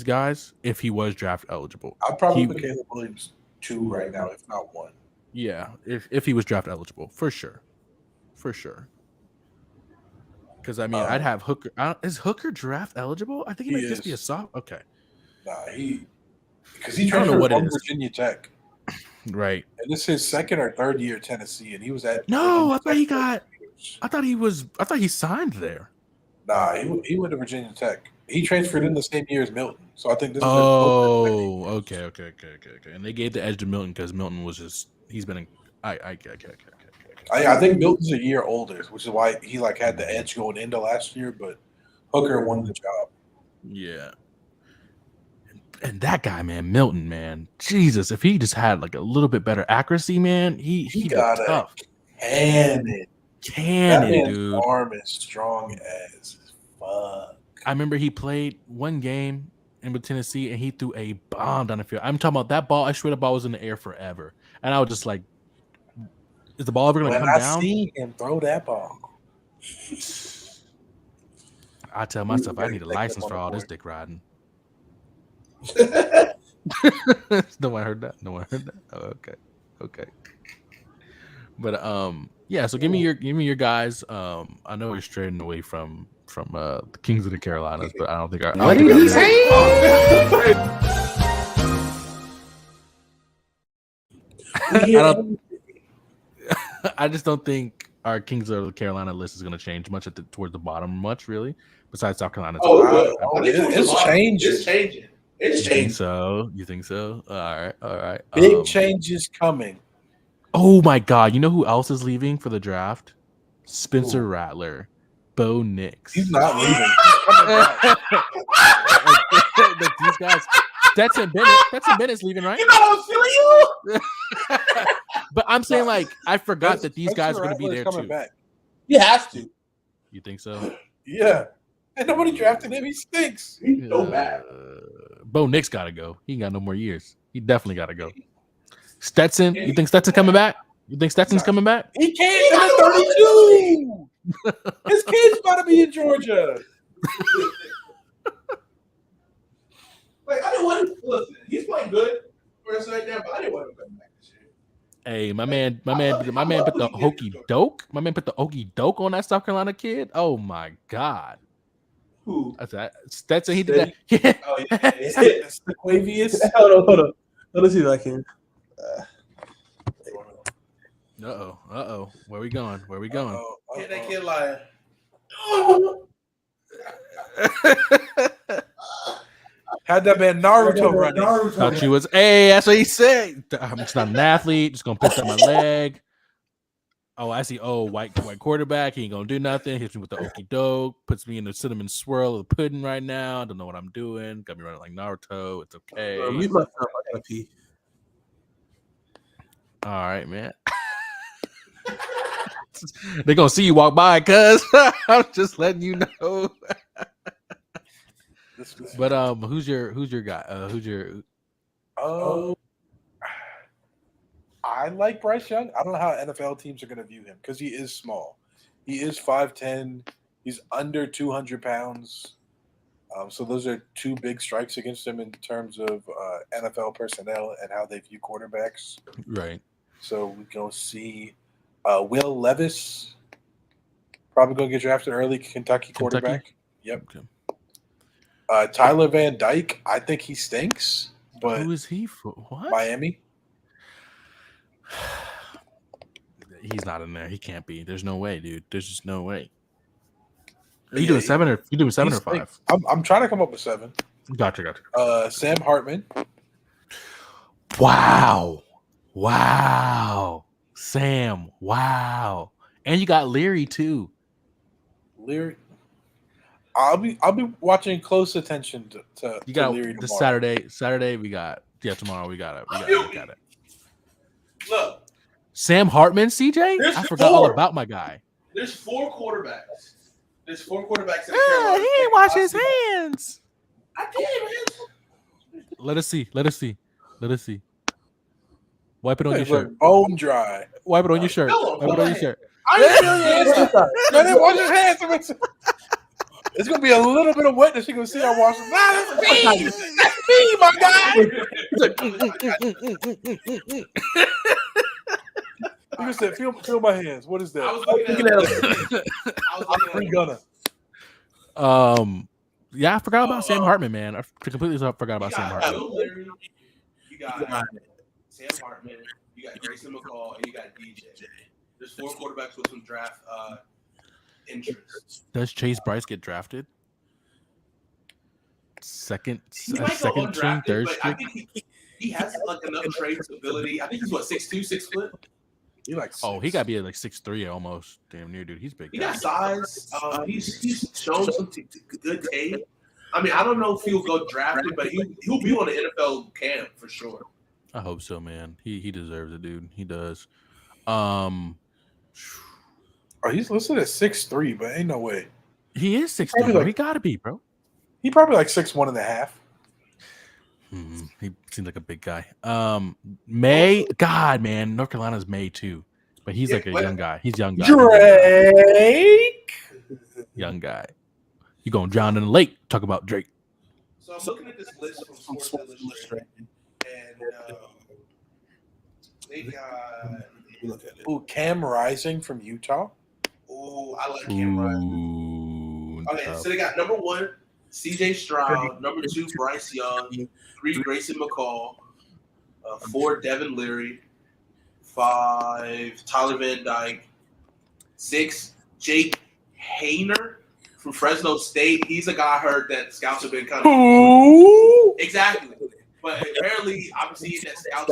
guys if he was draft eligible. I'd probably put Caleb Williams 2 right now, if not 1. Yeah, if he was draft eligible, for sure. Because I mean, I'd have Hooker. Is Hooker draft eligible? I think he might just be a soft. Okay. Nah, because he I don't know transferred what it from is. Virginia Tech, Right. and this is his second or third year at Tennessee, and he was at. No, I Virginia thought Tech he for 2 years. I thought he signed there. Nah, he went to Virginia Tech. He transferred in the same year as Milton, so I think this. Oh, okay. And they gave the edge to Milton because Milton was just he's been in. Okay. I think Milton's a year older, which is why he had the edge going into last year, but Hooker won the job. Yeah. And that guy, man, Milton, man, Jesus, if he just had a little bit better accuracy, man, he got tough. Cannon, dude. Arm is strong as fuck. I remember he played one game with Tennessee and he threw a bomb down the field. I'm talking about that ball. I swear the ball was in the air forever, and I was just like, "Is the ball ever going to come down?" I see him throw that ball. I tell myself I need a license for all this dick riding. No one heard that. Oh, okay. But yeah. So give me your guys. I know we're straying away from the Kings of the Carolinas, but I don't think What did he say? I just don't think our Kings of the Carolina list is going to change much towards the bottom, much really. Besides South Carolina. It's changing. It's changing. So you think so? All right. Big changes coming. Oh my God! You know who else is leaving for the draft? Spencer Rattler, Bo Nix. He's not leaving. He's coming back. These guys. Stetson Bennett's leaving, right? You know I'm feeling you. But I'm saying, I forgot that these guys are going to be there too. Back. He has to. You think so? Yeah. And nobody drafted him. He stinks. He's so bad. Bo Nix got to go. He ain't got no more years. He definitely got to go. Stetson, you think Stetson's coming back? You think Stetson's coming back? He can't. 32. His kid's about to be in Georgia. I didn't want him. Listen, he's playing good for us right now, but I didn't want him to come back this year. Hey, my man put the hokey doke. My man put the okey doke on that South Carolina kid. Oh my God. Who? That's that. Stetson, he did that. Yeah. Oh, yeah. It's the Quavius. Hold on. Let's see if I can. Uh-oh. Where we going? Get that kid lying. Had that man Naruto running. Thought you was, hey, that's what he said. I'm just not an athlete. Just gonna pick up my leg. Oh, I see. Oh, white quarterback. He ain't gonna do nothing. Hits me with the okie doke. Puts me in the cinnamon swirl of the pudding right now. I don't know what I'm doing. Got me running like Naruto. It's okay. Mute myself. I gotta pee. All right, man. They're gonna see you walk by, cuz I'm just letting you know. But who's your guy? I like Bryce Young. I don't know how NFL teams are going to view him because he is small. He is 5'10". He's under 200 pounds. So those are two big strikes against him in terms of NFL personnel and how they view quarterbacks. Right. So we go see Will Levis, probably going to get drafted early, Kentucky quarterback. Yep. Okay. Tyler Van Dyke, I think he stinks, but who is he for? What? Miami. He's not in there. He can't be. There's no way, dude. There's just no way. Are you doing 7 or you doing 7 or 5? I'm trying to come up with 7. Gotcha. Sam Hartman. Wow. Sam. Wow. And you got Leary too. Leary. I'll be watching close attention to you got Leary the tomorrow. Saturday we got tomorrow we got it. Look, Sam Hartman, CJ? I forgot all about my guy. There's 4 quarterbacks. There's 4 quarterbacks in the Ah, Carolina. he ain't wash his hands. I did, man. Let us see. Let us see. Let us see. Wipe it on Hey, your shirt. look, bone dry. Wipe it on your shirt. Hello, Wipe it on your shirt. I ain't feeling your hands. No, they wash his hands. It's gonna be a little bit of wetness. You're gonna see I wash them. Nah, that's me. That's me, my guy. You just said, feel my hands. What is that? I was looking at Free Gunner. Yeah, I forgot about Sam Hartman, man. I completely forgot about Sam Hartman. Will Leary, you got Sam Hartman, you got Grayson McCall, and you got DJ. There's 4 quarterbacks with some draft interest. Does Chase Bryce get drafted? Second He might go string, undrafted, third but I string. think he has like enough trade ability. I think he's 6'2", 6 foot. You like? Oh, he got to be at like 6'3", almost damn near, dude. He's big. He guy. got size. He's shown some good tape. I mean, I don't know if he'll go drafted, but he'll be on the NFL camp for sure. I hope so, man. He deserves it, dude. He does. Oh, he's listed at 6'3", but ain't no way. He is 6'3". Probably Bro. like- He got to be, bro. He probably like 6'1.5". He seems like a big guy. May, God, man, North Carolina's May too, but he's like a young guy. He's young guy. Drake. Young guy. You gonna drown in the lake? Talk about Drake. So I'm looking at this list from Sports Illustrated, and they got. Ooh, Cam Rising from Utah. Ooh, I like Cam Rising. Ooh, Okay, tough. so they got number 1, CJ Stroud, number 2, Bryce Young, 3, Grayson McCall, 4, Devin Leary, 5, Tyler Van Dyke, 6, Jake Hayner from Fresno State. He's a guy I heard that scouts have been kind of Ooh. exactly, but apparently I'm seeing that scouts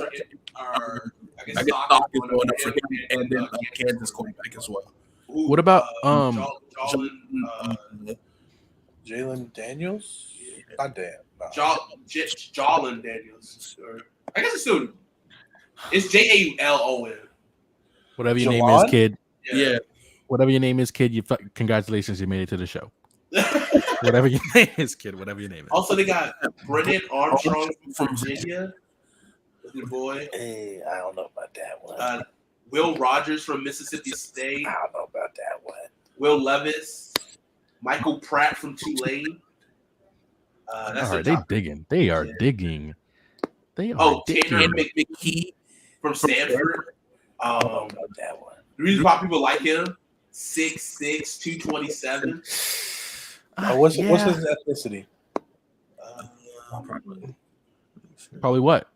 are I guess stock is going up for him and then Kansas quarterback as well. What about Jalen Jalen Daniels? Not Dan. No. Jalen Daniels? Or, I guess it's still it's Jalon. Whatever your name Jawan? is, kid. Yeah. Whatever your name is, kid. Congratulations, you made it to the show. Whatever your name is, kid. Whatever your name is. Also, they got Brennan Armstrong from Virginia. Good boy. Hey, I don't know about that one. Will Rogers from Mississippi State. I don't know about that one. Will Levis. Michael Pratt from Tulane. That's All right, they digging. They are digging. They are Tanner digging. McKee from Stanford. I don't know about that one. The reason why people like him, 6'6", 227. What's his ethnicity? Probably what?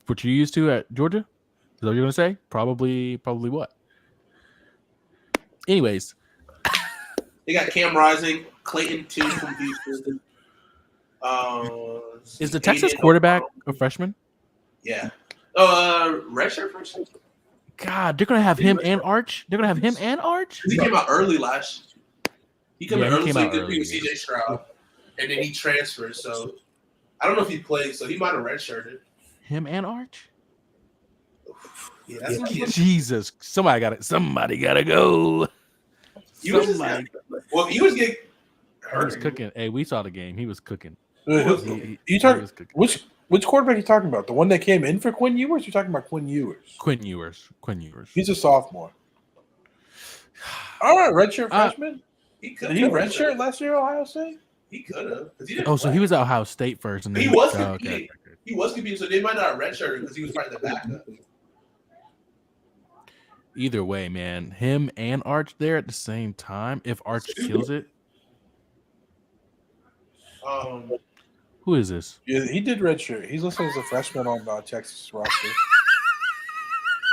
What you used to at Georgia? Is that what you're gonna say? Probably what? Anyways, They got Cam Rising, Clayton 2 from Houston. is the Texas quarterback a freshman? Yeah. Redshirt freshman? God, they're gonna have him and Arch. They're gonna have him and Arch. He came out early last year. He came out early, so he out could early, be with CJ Stroud. And then he transferred, so I don't know if he played, so he might have redshirted. Him and Arch. Yeah, that's what he is. Jesus, somebody gotta go. He was just, Somebody. well, he was getting He was hurt. cooking. Hey, we saw the game. He was cooking. You talking which quarterback are you talking about? The one that came in for Quinn Ewers? You're talking about Quinn Ewers. Quinn Ewers. He's a sophomore. All right, redshirt freshman. He Did could he redshirt last year at Ohio State? He could have. Oh, so he was at Ohio State first, and then He was oh, competing. He was competing, so they might not have redshirted because he was probably the backup. Either way, man, him and Arch there at the same time. If Arch kills it, who is this? Yeah, he did redshirt. He's listed as a freshman on Texas roster.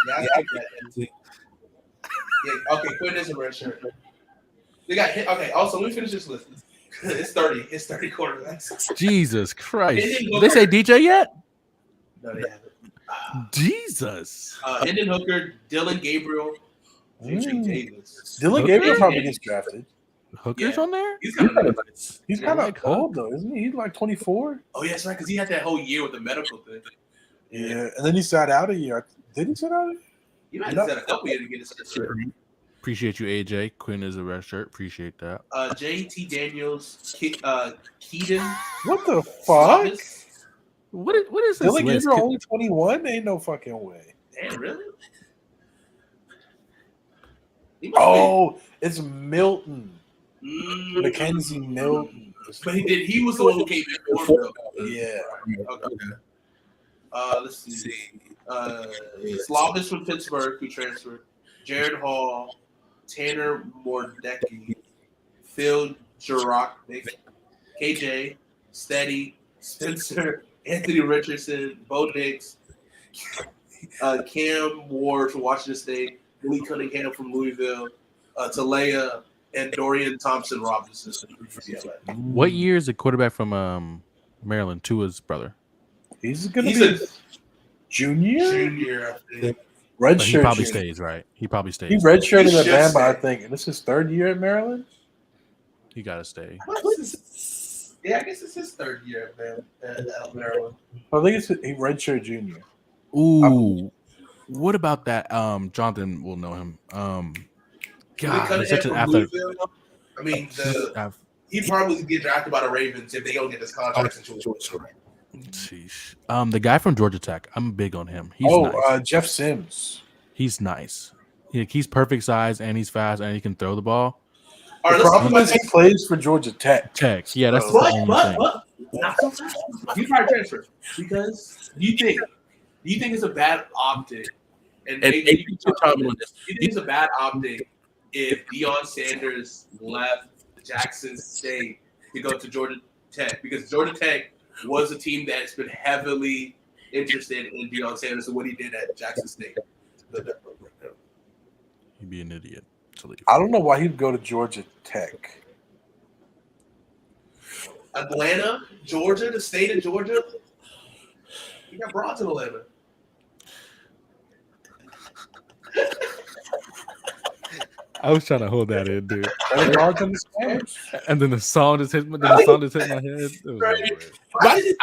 Yeah, I think that. Yeah, okay, Quinn is a redshirt. They got hit. Okay, also let me finish this list. It's 30. It's 30 quarterbacks. Jesus Christ! Hendon Did they say DJ yet? No, they haven't. Jesus. Hendon Hooker, Dylan Gabriel, Jake Davis. Dylan Gabriel probably gets drafted. Hooker's Yeah. on there? He's kind of nice. He's Yeah, kind of like old though, isn't he? He's like 24. Oh, yeah, that's right, because he had that whole year with the medical thing. Yeah, and then he sat out a year. Did he sit out? He might have said a couple years to get his surgery. Appreciate you, AJ. Quinn is a red shirt. Appreciate that. JT Daniels, Keaton. What the fuck? Slavis. What is this Dylan list? Gabriel only 21? Ain't no fucking way. Damn, really? He must Oh, it's Milton. be- Mackenzie Milton. But he was the one who came in before Bill. Yeah. Okay. Let's see. Slavis from Pittsburgh, who transferred. Jared Hall, Tanner Mordecki, Phil Jurok, KJ, Steady, Spencer, Anthony Richardson, Bo Nix, Cam Ward from Washington State, Lee Cunningham from Louisville, Talea, and Dorian Thompson Robinson from UCLA. What year is the quarterback from Maryland? Tua's brother. He's going He's to be a junior? junior, I think. Red But he shirt. probably junior. stays, right? He probably stays. He redshirted He at should Bama, I stay. think. And this is his third year at Maryland? He got to stay. Yeah, I guess it's his third year, man, at Maryland. I think it's he redshirt junior. Ooh. What about that? Jonathan will know him. Lee God, he's Cunningham such an from athletic. Louisville. I mean, he probably get drafted by the Ravens if they don't get this contract situation. Sheesh. The guy from Georgia Tech. I'm big on him. He's nice. Jeff Sims. He's nice. He's perfect size and he's fast and he can throw the ball. All right, The let's problem is he plays for Georgia Tech. Tech. Yeah, that's the But only thing. not so fast. You probably transfer because you think it's a bad optic, and maybe you can tell me on this. You think it's a bad optic if Deion Sanders left Jackson State to go to Georgia Tech because Georgia Tech was a team that's been heavily interested in Deion Sanders and what he did at Jackson State. He'd be an idiot to leave. I don't know why he'd go to Georgia Tech. Atlanta, Georgia, the state of Georgia. You got broads in Atlanta. I was trying to hold that in, dude. Better guards in the Spurs. And then the song just hit my head. It was weird.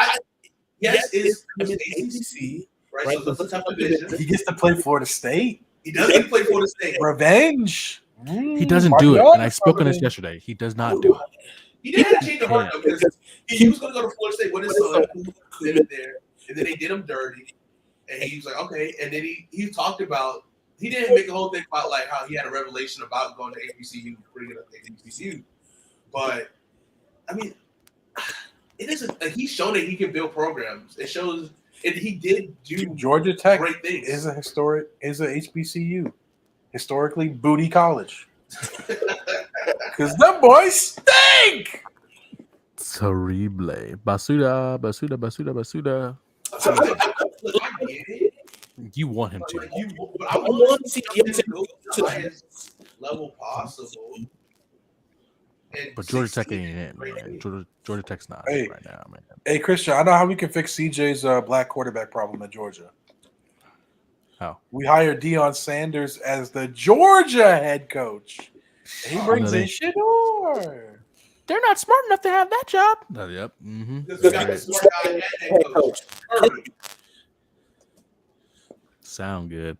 Yes, it's ACC, right? So it's a tough division. He gets to play Florida State. He doesn't play Florida State. Revenge. He doesn't do it. And I spoke on this yesterday. He does not do it. He did have to change the heart though because he was going to go to Florida State with his son, who lived there, and then they did him dirty, and he was like, okay. And then he talked about he didn't make a whole thing about like how he had a revelation about going to HBCU, bringing up HBCU, but I mean, it isn't. Like, he's shown that he can build programs. It shows, and he did do Georgia Tech great things. is a HBCU, historically booty college. Because them boys stink. Terrible. Basuda. I get it. You want him to. Like but I want to see him go to the highest level possible. And But Georgia Tech succeed. ain't it, man. Georgia Tech's not Hey. it right now, man. Hey, Christian, I know how we can fix CJ's black quarterback problem in Georgia. How? We hired Deion Sanders as the Georgia head coach. He brings Really? in Shador. They're not smart enough to have that job. Yep. Mm-hmm. Because we got a smart guy and head coach. Perfect. Sound good.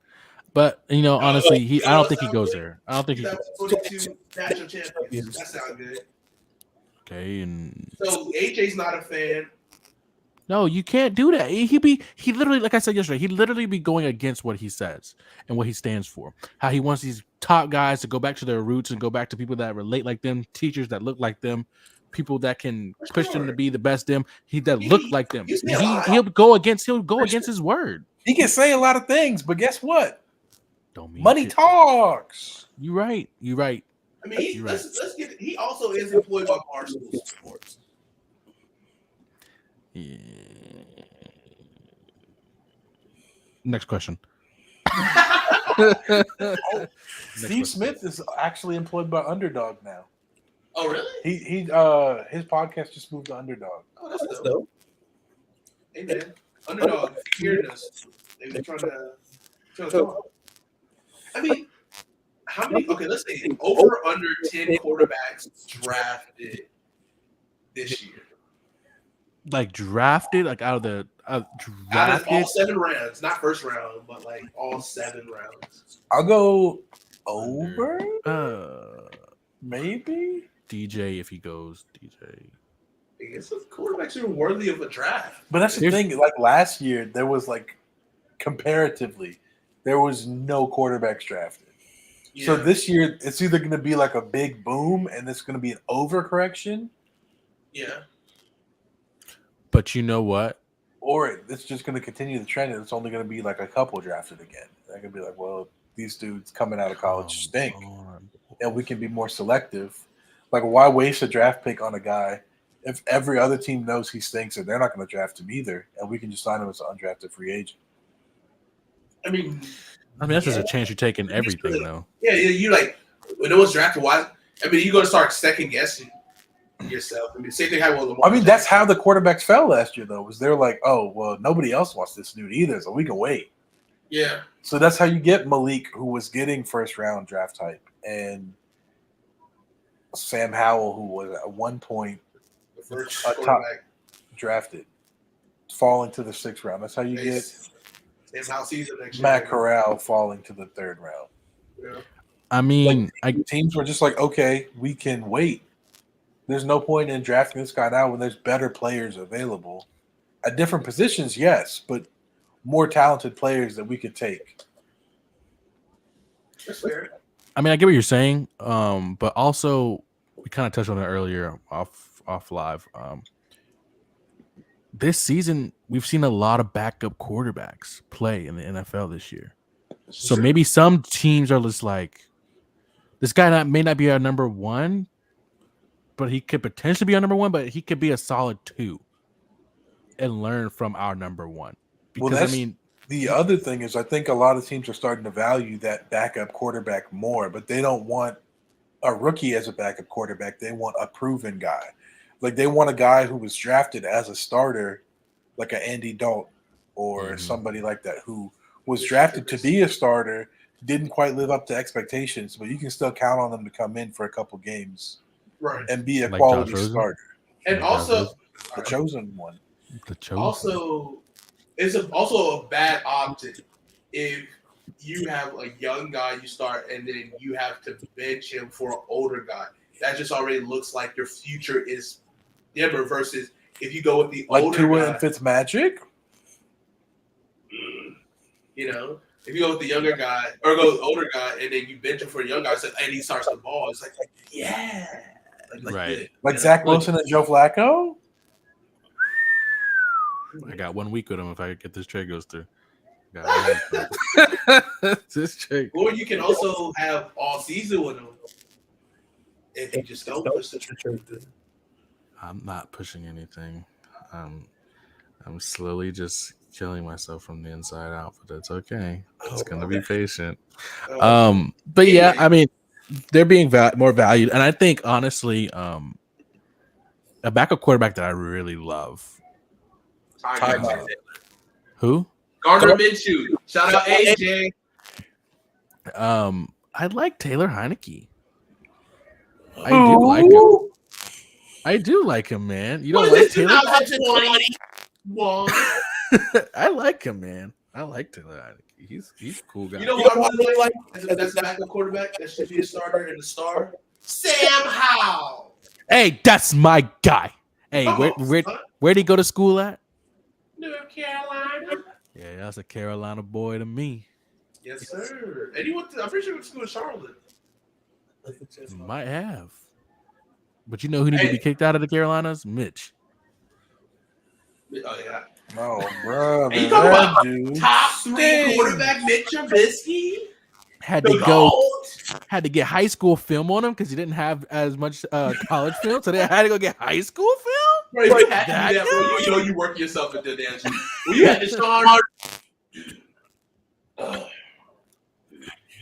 But honestly, I don't think he goes there. I don't think he Got 22 national champions. That sounds good. okay, and So AJ's not a fan. no, you can't do that. He literally, like I said yesterday, he literally be going against what he says and what he stands for. How he wants these top guys to go back to their roots and go back to people that relate like them, teachers that look like them, people that can push them to be the best them. Look like them. you say a lot. He'll go against his word. He can say a lot of things, but guess what? Don't mean Money shit. talks. You're right. I mean, You're right. let's get. He also is employed by Barstool Sports. Yeah. Next question. Steve Smith is actually employed by Underdog now. Oh, really? He his podcast just moved to Underdog. Oh, that's dope. Hey, man. Underdog, if you're hearing us, they were trying to talk. I mean, how many? Okay, let's say over under 10 quarterbacks drafted this year. Like drafted, like out of the Out of drafted. all 7 rounds, not first round, but like all 7 rounds. I'll go over? Maybe. DJ if he goes. DJ. I guess the quarterbacks are worthy of a draft. But that's the thing. Like last year, there was like comparatively, there was no quarterbacks drafted. Yeah. So this year, it's either going to be like a big boom and it's going to be an overcorrection. Yeah. But you know what? Or it's just going to continue the trend and it's only going to be like a couple drafted again. They're going to be like, well, these dudes coming out of college stink. And we can be more selective. Like, why waste a draft pick on a guy if every other team knows he stinks and they're not going to draft him either, and we can just sign him as an undrafted free agent? I mean, that's just a chance you take in everything, though. Yeah, you like when no one's drafted. Why? I mean, you're going to start second guessing yourself. I mean, same thing happened with Lamar. I mean, that's how the quarterbacks fell last year, though. Was they're like, oh, well, nobody else wants this dude either, so we can wait. Yeah. So that's how you get Malik, who was getting first round draft hype, and Sam Howell, who was at one point the first a top drafted, falling to the 6th round. That's how you get Sam Howell season next year. Matt Corral falling to the 3rd round. Yeah. I mean, teams were just like, okay, we can wait. There's no point in drafting this guy now when there's better players available at different positions. Yes, but more talented players that we could take. That's fair. I mean, I get what you're saying, but also we kind of touched on it earlier off live. This season, we've seen a lot of backup quarterbacks play in the NFL this year. So maybe some teams are just like, this guy may not be our number one, but he could potentially be our number one, but he could be a solid 2 and learn from our number one. Because, the other thing is, I think a lot of teams are starting to value that backup quarterback more, but they don't want a rookie as a backup quarterback. They want a proven guy. Like, they want a guy who was drafted as a starter, like an Andy Dalton or somebody like that, who was drafted to be a starter, didn't quite live up to expectations, but you can still count on them to come in for a couple games, right, and be a quality starter. And also, the chosen one. Also, it's also a bad option if you have a young guy you start and then you have to bench him for an older guy. That just already looks like your future is dimmer versus if you go with the older Tua guy. and Fitzmagic? You know, if you go with the younger guy or go with the older guy and then you bench him for a young guy and he starts the ball, it's like yeah. Right. Like Zach Wilson and Joe Flacco? I got 1 week with him if I get this trade goes through. This trade. Or you can also have all season with him if you just don't push the trade through. I'm not pushing anything. I'm slowly just killing myself from the inside out, but that's okay. It's gonna be patient. But yeah, I mean, they're being more valued, and I think honestly, a backup quarterback that I really love. Who? Gardner Minshew. Shout out AJ. I like Taylor Heineke. I do like him. I do like him, man. You don't like Taylor? I like him, man. I like Taylor Heineke. He's a cool guy. You know what I really like? That's a backup quarterback that should be a starter and a star. Sam Howell. Hey, that's my guy. Hey, where'd he go to school at? North Carolina. Yeah, that's a Carolina boy to me. Yes, sir. And he I'm pretty sure he went to school in Charlotte. Might have. But you know who needs to be kicked out of the Carolinas? Mitch. Oh, yeah. Oh, bro. And you talk about top 3 quarterback Mitch Trubisky? Had to get high school film on him because he didn't have as much college film, so they had to go get high school film. Right, you had to do that, bro. You know you work yourself into the answer. Well, you had to start.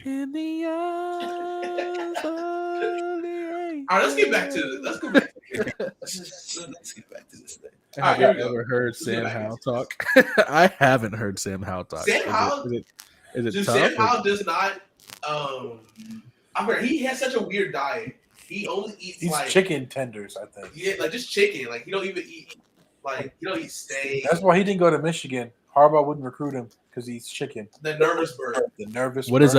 In the eyes of the All right, let's get back to this. Let's get back to this thing. All right, Have you ever heard Sam Howell talk? I haven't heard Sam Howell talk. Sam Howell? Is it tough? Sam Howell does not. I mean, he has such a weird diet. He only eats like chicken tenders, I think. Yeah, like just chicken. Like he don't even eat steak. That's why he didn't go to Michigan. Harbaugh wouldn't recruit him because he eats chicken. The nervous bird. The nervous. What bird. is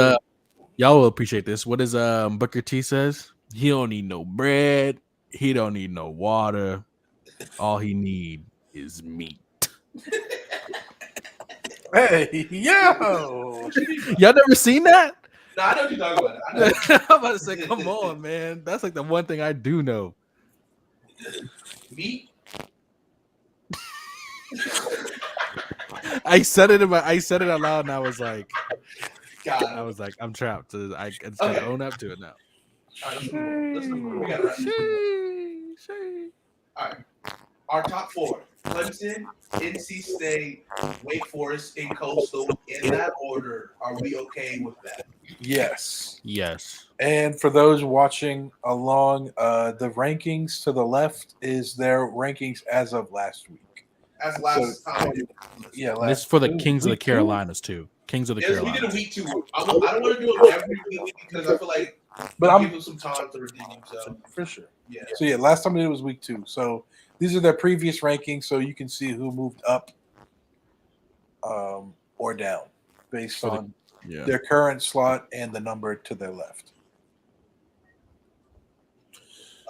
Y'all will appreciate this. What is Booker T says? He don't need no bread. He don't need no water. All he need is meat. Hey, yo. Y'all never seen that? No, I know what you're talking about. I know. I'm about to say, come on, man. That's like the one thing I do know. Meat. I said it out loud, and I was like, God. I'm trapped. I just gotta own up to it now. All right, let's move on. We gotta wrap this up. All right. Our top four: Clemson, NC State, Wake Forest, and Coastal. In that order, are we okay with that? Yes. Yes. And for those watching along, the rankings to the left is their rankings as of last week. As last time. Yeah, This is for the week Kings of the 2? Carolinas too. Kings of the Yes, we Carolinas. did a week 2. I don't want to do it every week because I feel like But give I'm them some time to redeem themselves. for sure. Yeah. So yeah, last time we did it was week 2. So these are their previous rankings, so you can see who moved up or down based For the- on Yeah. their current slot and the number to their left.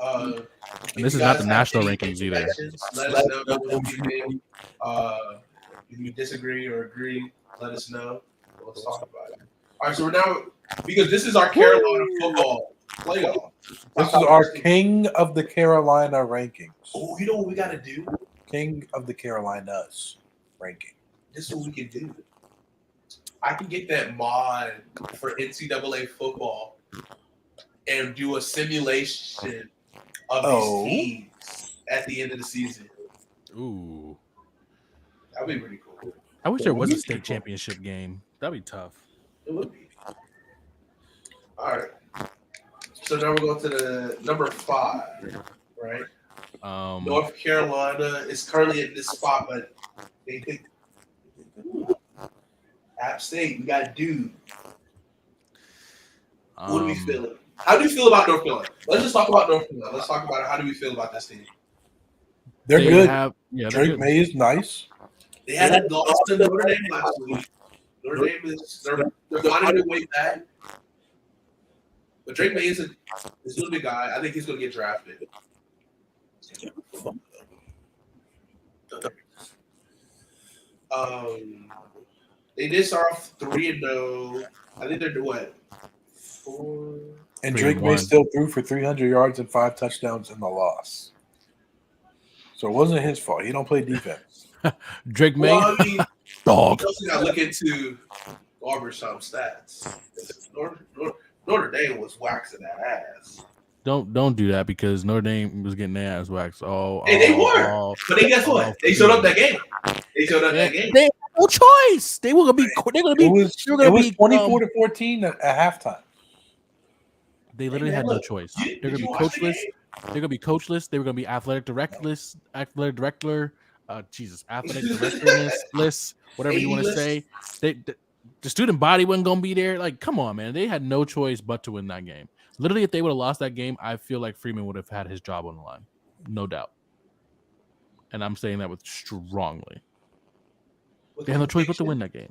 And this is not the national rankings either. Let us know what you think. If you disagree or agree, let us know. Let's talk about it. All right, so we're now because this is our Carolina football playoff. This is our King of the Carolina rankings. Oh, you know what we got to do? King of the Carolinas ranking. This is what we can do. I can get that mod for NCAA football and do a simulation of these teams at the end of the season. Ooh. That'd be pretty cool. I wish there was a state championship game. That'd be tough. It would be. All right. So now we're going to the number 5, right? North Carolina is currently in this spot, but they think App State, we got Dude. What do we feel? How do you feel about North Carolina? Let's just talk about North Carolina. Let's talk about how do we feel about this team. They're They good. they're Drake good. May is nice. They had a loss to Notre Dame last week. Notre Dame is they're finding their way back. But Drake May is a good guy. I think he's going to get drafted. They did start off 3-0. I think they're doing what? 4. And 3-1. Drake May still threw for 300 yards and 5 touchdowns in the loss. So it wasn't his fault. He don't play defense. Drake May, Well, I mean, dog. you also got to look into garbage time stats. Notre Dame was waxing that ass. Don't do that because Notre Dame was getting their ass waxed. And they were. But then guess what? They showed up that game. They showed up that game. They had no choice. They were gonna be. They're gonna be. It was they were gonna be 24-14 at halftime. They literally had no choice. They're gonna be coachless. They're gonna be coachless. They were gonna be athletic directorless. Athletic director. Athletic directorless. Whatever you want to say. The student body wasn't gonna be there. Like, come on, man. They had no choice but to win that game. Literally, if they would have lost that game, I feel like Freeman would have had his job on the line, no doubt. And I'm saying that with strongly. They had no choice but to win that game.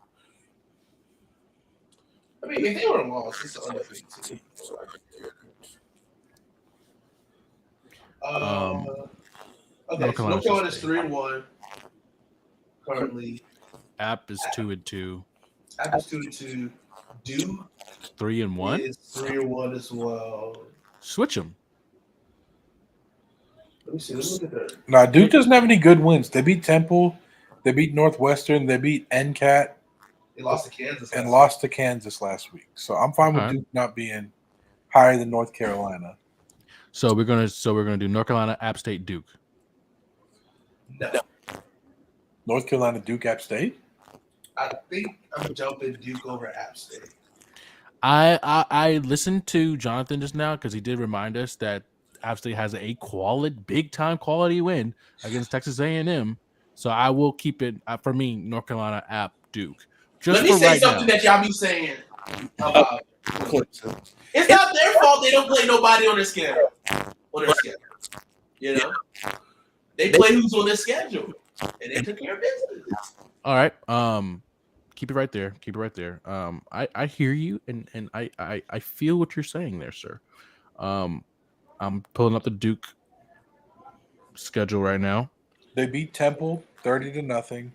I mean, if they would have lost, it's an undefeated team. Okay, so North Carolina is 3-1 currently. App is 2-2. App is 2-2. Duke 3-1. is 3-1 as well. Switch them. Let me see. Let's look at that. Now, Duke doesn't have any good wins. They beat Temple. They beat Northwestern. They beat NCAT. They lost to Kansas. And lost to Kansas last week. So I'm fine with Duke not being higher than North Carolina. So we're gonna do North Carolina, App State, Duke. No. North Carolina, Duke, App State? I think I'm jumping Duke over App State. I listened to Jonathan just now because he did remind us that App State has a big time quality win against Texas A&M. So I will keep it for me. North Carolina, App, Duke. Let me say something that y'all be saying about. It's not their fault they don't play nobody on their schedule. You know, they play who's on their schedule, and they took care of business. All right. Keep it right there. Keep it right there. I hear you, and I feel what you're saying there, sir. I'm pulling up the Duke schedule right now. They beat Temple 30-0.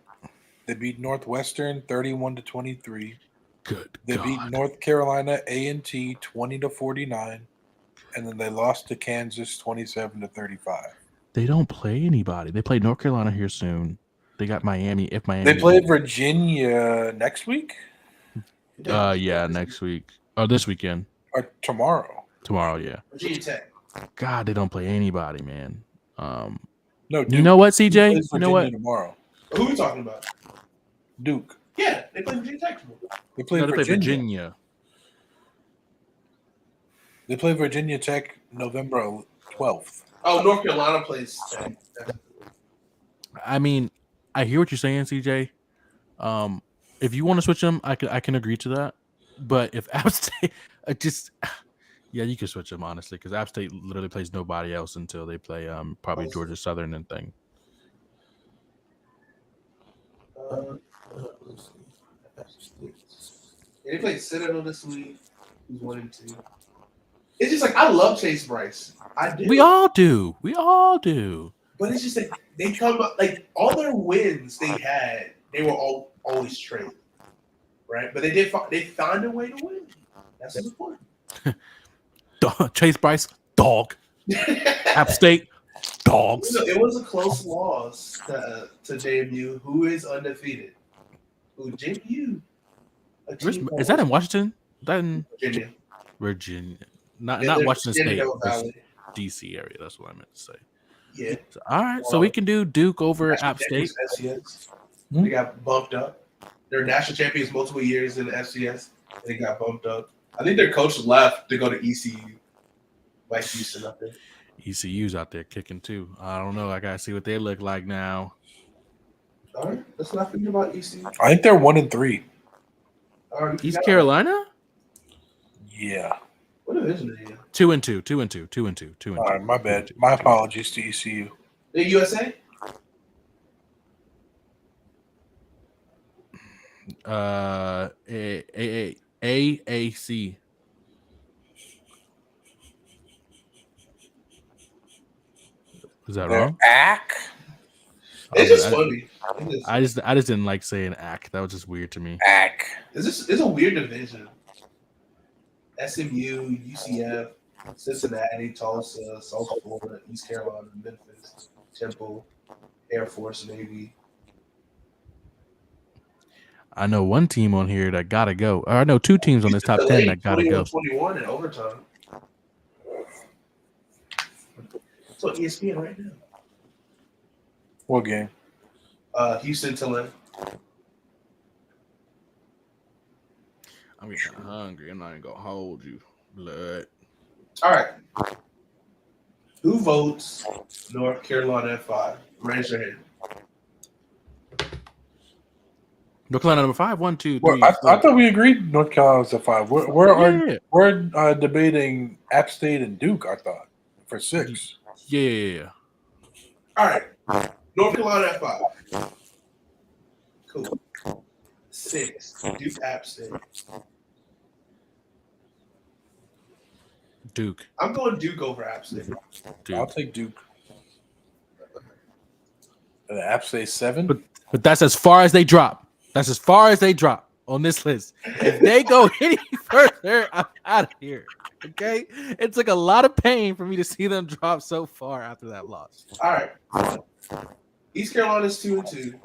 They beat Northwestern 31-23. Good. They beat North Carolina A&T 20-49, and then they lost to Kansas 27-35. They don't play anybody. They play North Carolina here soon. They got Miami. If Miami, They play Virginia next week yeah, next week. Oh, this weekend. or tomorrow. Tomorrow, yeah. Virginia Tech. God, they don't play anybody, man. No, Duke, You know what, Duke CJ? plays You know what? Virginia tomorrow. Who are we talking about? Duke. Yeah, they play Virginia Tech tomorrow. They play No, they play Virginia. Virginia. They play Virginia Tech November 12th. Oh, North Carolina plays Tech. I mean, I hear what you're saying, CJ. If you want to switch them, I can agree to that. But if App State, yeah, you can switch them honestly, because App State literally plays nobody else until they play probably Georgia Southern and thing. They played Citadel this week. Who's 1-2? It's just like I love Chase Bryce. I do. We all do. We all do. But it's just like they come up like all their wins they had, they were all always trade, right? But they found a way to win. That's what's important. Chase Bryce, dog. App State, dogs. It was a close loss to JMU, who is undefeated. Who JMU? Is that in Washington? That in Virginia? Virginia. Not Yeah, they're Washington State. Shenandoah just Valley. DC area. That's what I meant to say. Yeah. So, all right, so we can do Duke over App State. FCS. They got bumped up. They're national champions multiple years in the FCS. They got bumped up. I think their coach left to go to ECU. Mike Houston up there. ECU's out there kicking too. I don't know. I gotta see what they look like now. All right, let's not forget about ECU. I think they're 1-3. All right, East Carolina, Yeah. What division are they in? 2-2, 2-2, 2-2, 2-2. All right, my bad. My apologies to ECU. The USA? AAC. Is that wrong? ACK. It's just funny. I just didn't like saying ACK. That was just weird to me. ACK. It's a weird division. SMU, UCF, Cincinnati, Tulsa, South Florida, East Carolina, Memphis, Temple, Air Force, Navy. I know one team on here that gotta go. Or I know two teams on this top 10 that gotta go. 21 in overtime. It's on ESPN right now. What game? Houston Tulane. I'm getting hungry. I'm not even gonna hold you, blood. All right. Who votes North Carolina at 5? Raise your hand. North Carolina number 5, 1, 2, 3. Well, I thought we agreed North Carolina was at 5. We're debating App State and Duke, I thought, for 6. Yeah. All right. North Carolina at 5. Cool. 6. Duke App State. Duke. I'm going Duke over App State. I'll take Duke. App State 7? But that's as far as they drop. That's as far as they drop on this list. If they go any further, I'm out of here. Okay? It took a lot of pain for me to see them drop so far after that loss. All right. East Carolina's 2-2.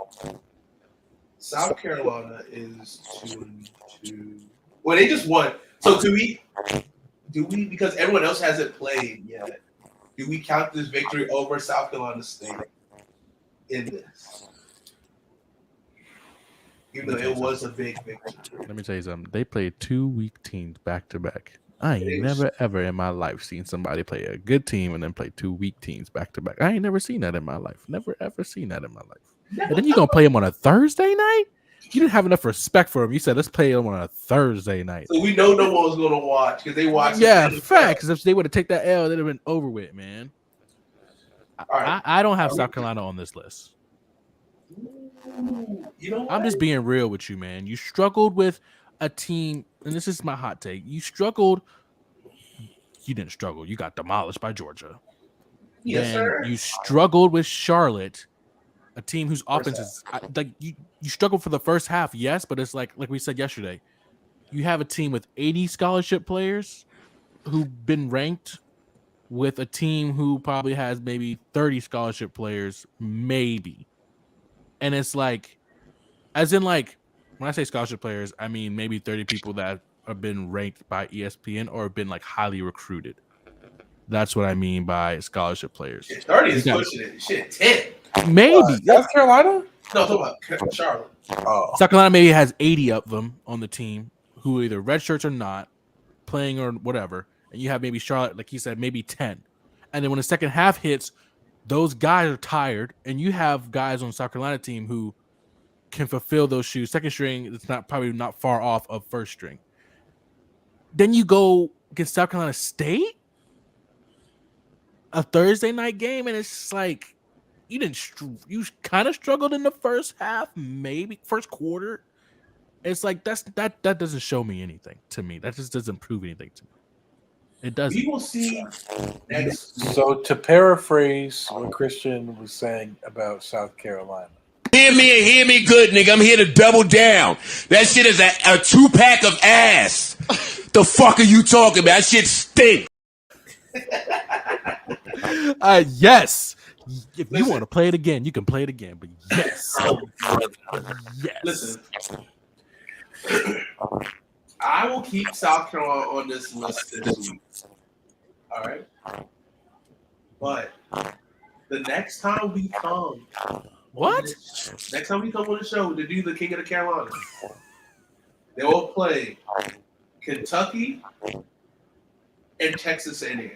South Carolina is 2-2. Well, they just won. So do we because everyone else hasn't played yet, do we count this victory over South Carolina State in this? Even though it was a big victory. Let me tell you something. They played 2 weak teams back to back. I ain't never ever in my life seen somebody play a good team and then play 2 weak teams back to back. I ain't never seen that in my life. Never ever seen that in my life. And then you gonna play them on a Thursday night? You didn't have enough respect for them. You said let's play them on a Thursday night. So we know no one was going to watch because they watched. Yeah, facts. If they would have taken that L, they'd have been over with, man. All right. I don't have South Carolina on this list. You know what? I'm just being real with you, man. You struggled with a team, and this is my hot take. You struggled. You didn't struggle. You got demolished by Georgia. Yes, Then sir. you struggled with Charlotte, a team whose offense is like you struggled for the first half, yes, but it's like we said yesterday. You have a team with 80 scholarship players who've been ranked with a team who probably has maybe 30 scholarship players, maybe. And it's like, as in like, when I say scholarship players, I mean maybe 30 people that have been ranked by ESPN or have been like highly recruited. That's what I mean by scholarship players. 30 is pushing it. Shit, 10. Maybe. South Carolina? No, I'm talking about Charlotte. Oh, South Carolina maybe has 80 of them on the team who are either red shirts or not, playing or whatever. And you have maybe Charlotte, like he said, maybe 10. And then when the second half hits, those guys are tired, and you have guys on the South Carolina team who can fulfill those shoes. Second string, it's probably not far off of first string. Then you go against South Carolina State, a Thursday night game, and it's just like you kind of struggled in the first half, maybe first quarter. It's like that doesn't show me anything to me. That just doesn't prove anything to me. It doesn't. We will see next. so to paraphrase what Christian was saying about South Carolina. Hear me and hear me good, nigga. I'm here to double down. That shit is a 2-pack of ass. The fuck are you talking about? That shit stink. Yes. If you want to play it again, you can play it again. But yes. Yes. Listen. I will keep South Carolina on this list this week. All right? But the next time we come... What? Next time we come on the show to do the King of the Carolinas, they will play Kentucky and Texas A&M.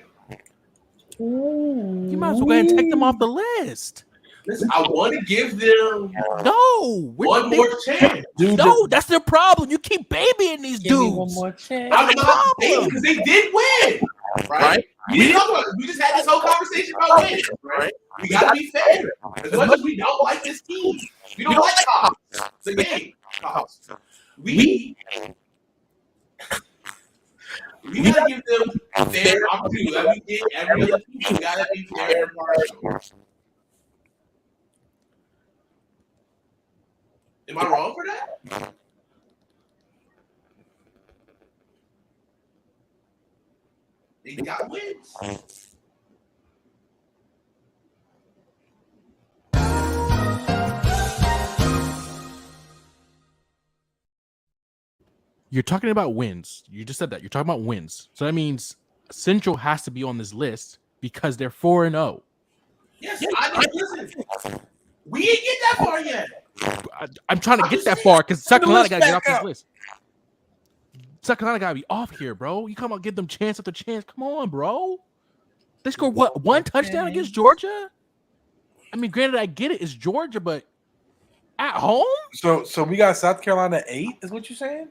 You might as well go ahead and take them off the list. Listen, I want to give them one more chance. Dude, No, that's their problem. You keep babying these give me dudes. one more chance. I'm not because they did win, right? We just had this whole conversation about winning, right? We got to be fair. As much as we don't like this team, we don't like Cox. It's a game, Cox. We got to give them fair opportunity. Like we did every other team. We got to be fair and partial. Am I wrong for that? They got wins. You're talking about wins. You just said that. You're talking about wins. So that means Central has to be on this list because they're 4-0. Yes, listen. We didn't get that far yet. I'm trying to get that far because South Carolina got to get off this list. South Carolina got to be off here, bro. You come on, give them chance after chance. Come on, bro. They scored what? One touchdown against Georgia? I mean, granted, I get it. It's Georgia, but at home? So we got South Carolina 8, is what you're saying?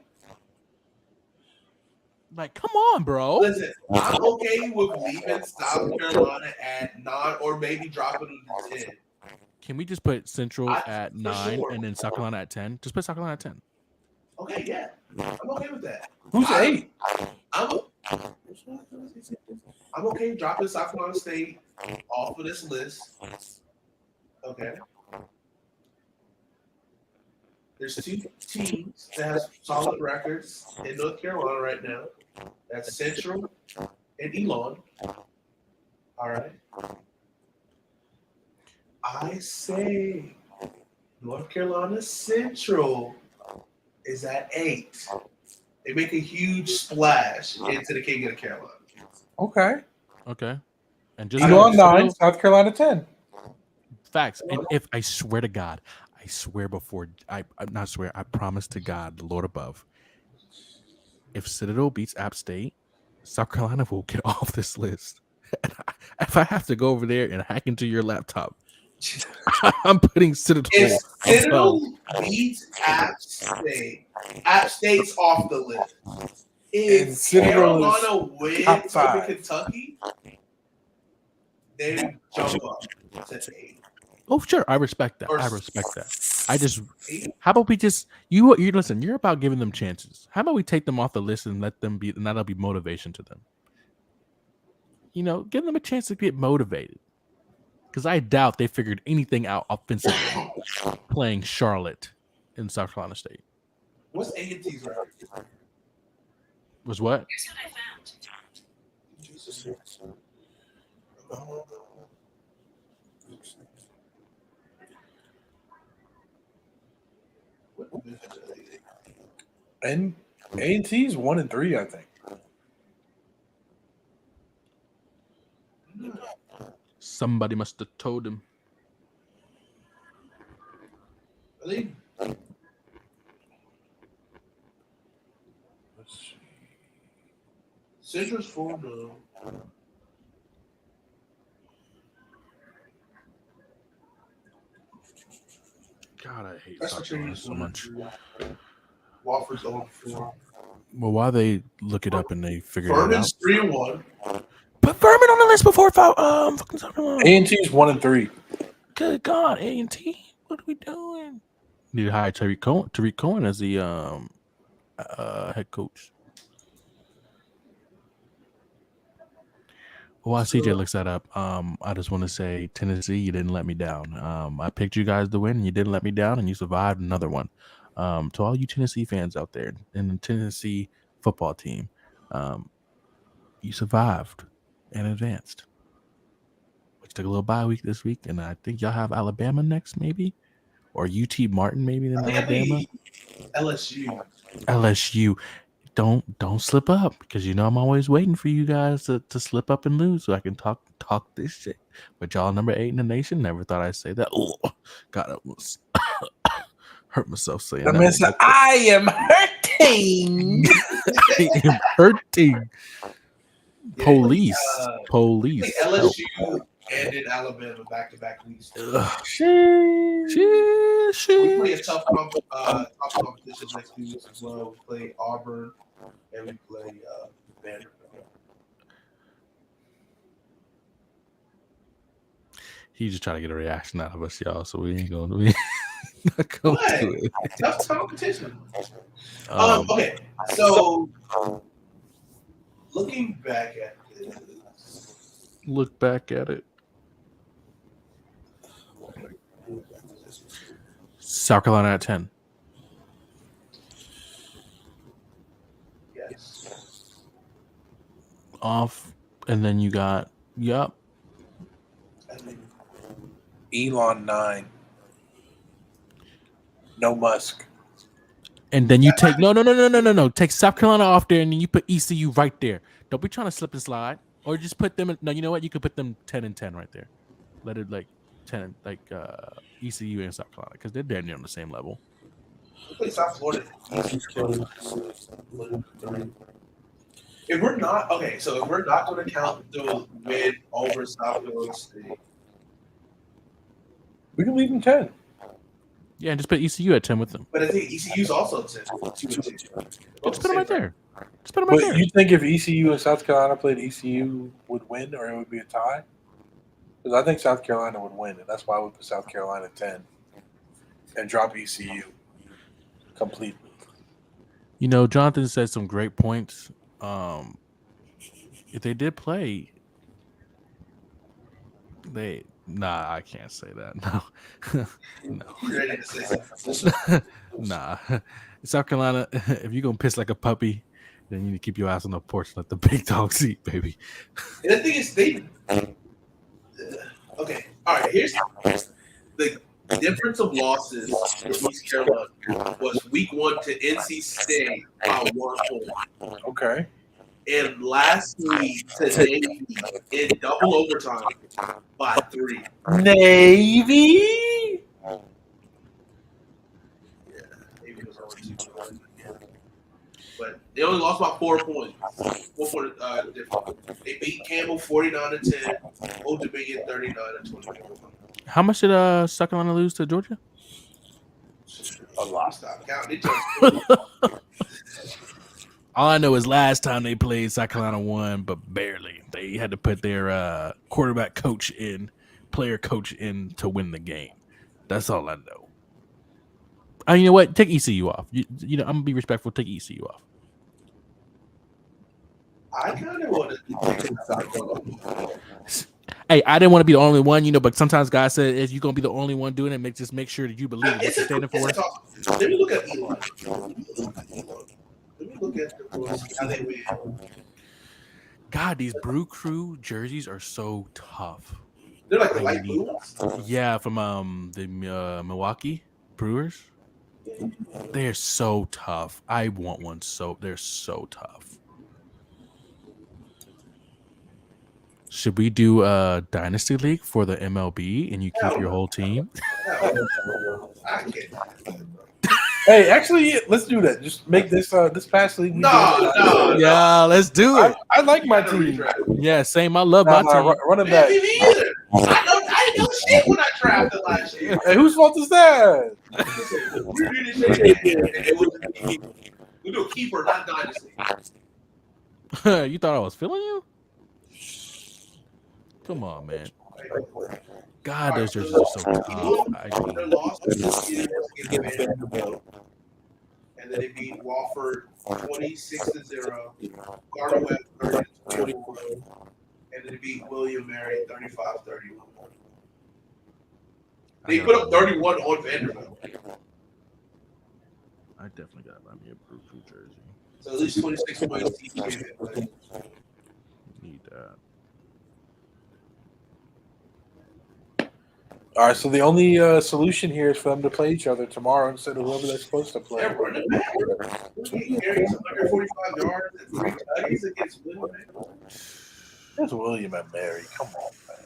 Like, come on, bro. Listen, I'm okay with leaving South Carolina at 9 or maybe dropping them to 10. Can we just put Central at 9 sure. and then South Carolina at 10? Just put South Carolina at 10. Okay, yeah. I'm okay with that. Who's 8? I'm okay dropping South Carolina State off of this list. Okay. There's 2 teams that have solid records in North Carolina right now. That's Central and Elon. All right. I say North Carolina Central is at 8. They make a huge splash into the King of the Carolina. Okay. And just Elon 9, South Carolina 10. Facts. And if I swear to God, I promise to God, the Lord above, if Citadel beats App State, South Carolina will get off this list. If I have to go over there and hack into your laptop, I'm putting Citadel. If Citadel beats App State's off the list. If Carolina wins over Kentucky, they jump up to 8. Oh, sure. I respect that. I respect that. How about we just you listen? You're about giving them chances. How about we take them off the list and let them be, and that'll be motivation to them. Give them a chance to get motivated. Because I doubt they figured anything out offensively playing Charlotte in South Carolina State. What's A&T's record? Was what? Here's what I found. Jesus. And A&T's 1-3, I think. Somebody must have told him. Really? Central's 4-0. God, I hate That's South Carolina so much. Wofford's 0-4. Well, why they look it up and they figure it out? Furman's 3-1. Put Furman on the list before fucking South Carolina. A&T's 1-3. Good God, A&T, what are we doing? Need to hire Tariq Cohen as the head coach. While CJ looks that up, I just want to say, Tennessee, you didn't let me down. I picked you guys to win, and you didn't let me down, and you survived another one. To all you Tennessee fans out there and the Tennessee football team, you survived and advanced. We took a little bye week this week, and I think y'all have Alabama next, maybe, or UT Martin, maybe in Alabama. LSU. Don't slip up, because I'm always waiting for you guys to slip up and lose so I can talk this shit. But y'all number 8 in the nation. Never thought I'd say that. Oh, God, I almost hurt myself saying that. I am hurting. I am hurting. Police. LSU ended Alabama back-to-back weeks. We play a tough competition next few weeks as well. We play Auburn and we play Vanderbilt. He just trying to get a reaction out of us, y'all. So we ain't going to do it. Tough competition. Okay, so looking back at this. Look back at it. South Carolina at 10. Yes. Off. And then you got, Elon 9. No Musk. And then you take no. Take South Carolina off there, and then you put ECU right there. Don't be trying to slip and slide, or just put them. No, you know what? You could put them 10 and 10 right there. Let it like 10, like ECU and South Carolina, because they're damn near on the same level. We play South Florida. If we're not going to count the win over South Carolina State, We can leave them 10. Yeah, and just put ECU at 10 with them. but I think ECU's also 10. Just put them right there. Just put them right But there. you think if ECU and South Carolina played, ECU would win, or it would be a tie? Because I think South Carolina would win, and that's why I would put South Carolina 10 and drop ECU completely. Jonathan said some great points. If they did play, I can't say that. No. No. You ready to say something? Nah. South Carolina, if you're going to piss like a puppy, then you need to keep your ass on the porch and let the big dogs eat, baby. And the thing is, okay. All right. Here's the difference of losses for East Carolina was week 1 to NC State by 1 point. Okay. And last week to Navy in double overtime by 3. Navy? Yeah, Navy was only 2-1. But they only lost by 4 points. 4 point difference. They beat Campbell 49-10, Old Dominion 39-20. How much did South Carolina lose to Georgia? A lot. Stop counting. They just All I know is last time they played, South Carolina won, but barely. They had to put their player coach in to win the game. That's all I know. You know what? Take ECU off. You know, I'm gonna be respectful. Take ECU off. I kind of want to. Hey, I didn't want to be the only one, you know, but sometimes God said if you're gonna be the only one doing it, just make sure that you believe what you're standing for. Let me look at Elon. Let me look at how they win. God, these Brew Crew jerseys are so tough. They're like the light blue ones. Yeah, from the Milwaukee Brewers. They're so tough. I want one. They're so tough. Should we do a Dynasty League for the MLB and you keep your whole team? I can't. Hey, actually, let's do that. Just make this this past league. No. Yeah, let's do it. I like my team. Yeah, same. I love my team. Run it back. Me either. I didn't know shit when I drafted last year. Hey, whose fault is that? We do a keeper, not dynasty. You thought I was feeling you? Come on, man. God, those jerseys are so tough. They lost and then they beat Wofford 26-0. Gardner Webb 30-21, and then they beat William Mary 35-31. They put up 31 on Vanderbilt. I definitely got to buy me a Brew Crew jersey. So at least 26 points each game. Need that. All right, so the only solution here is for them to play each other tomorrow instead of whoever they're supposed to play. They're running back. He carries 145 yards and 3 tutties against William Mary. There's William and Mary. Come on, man.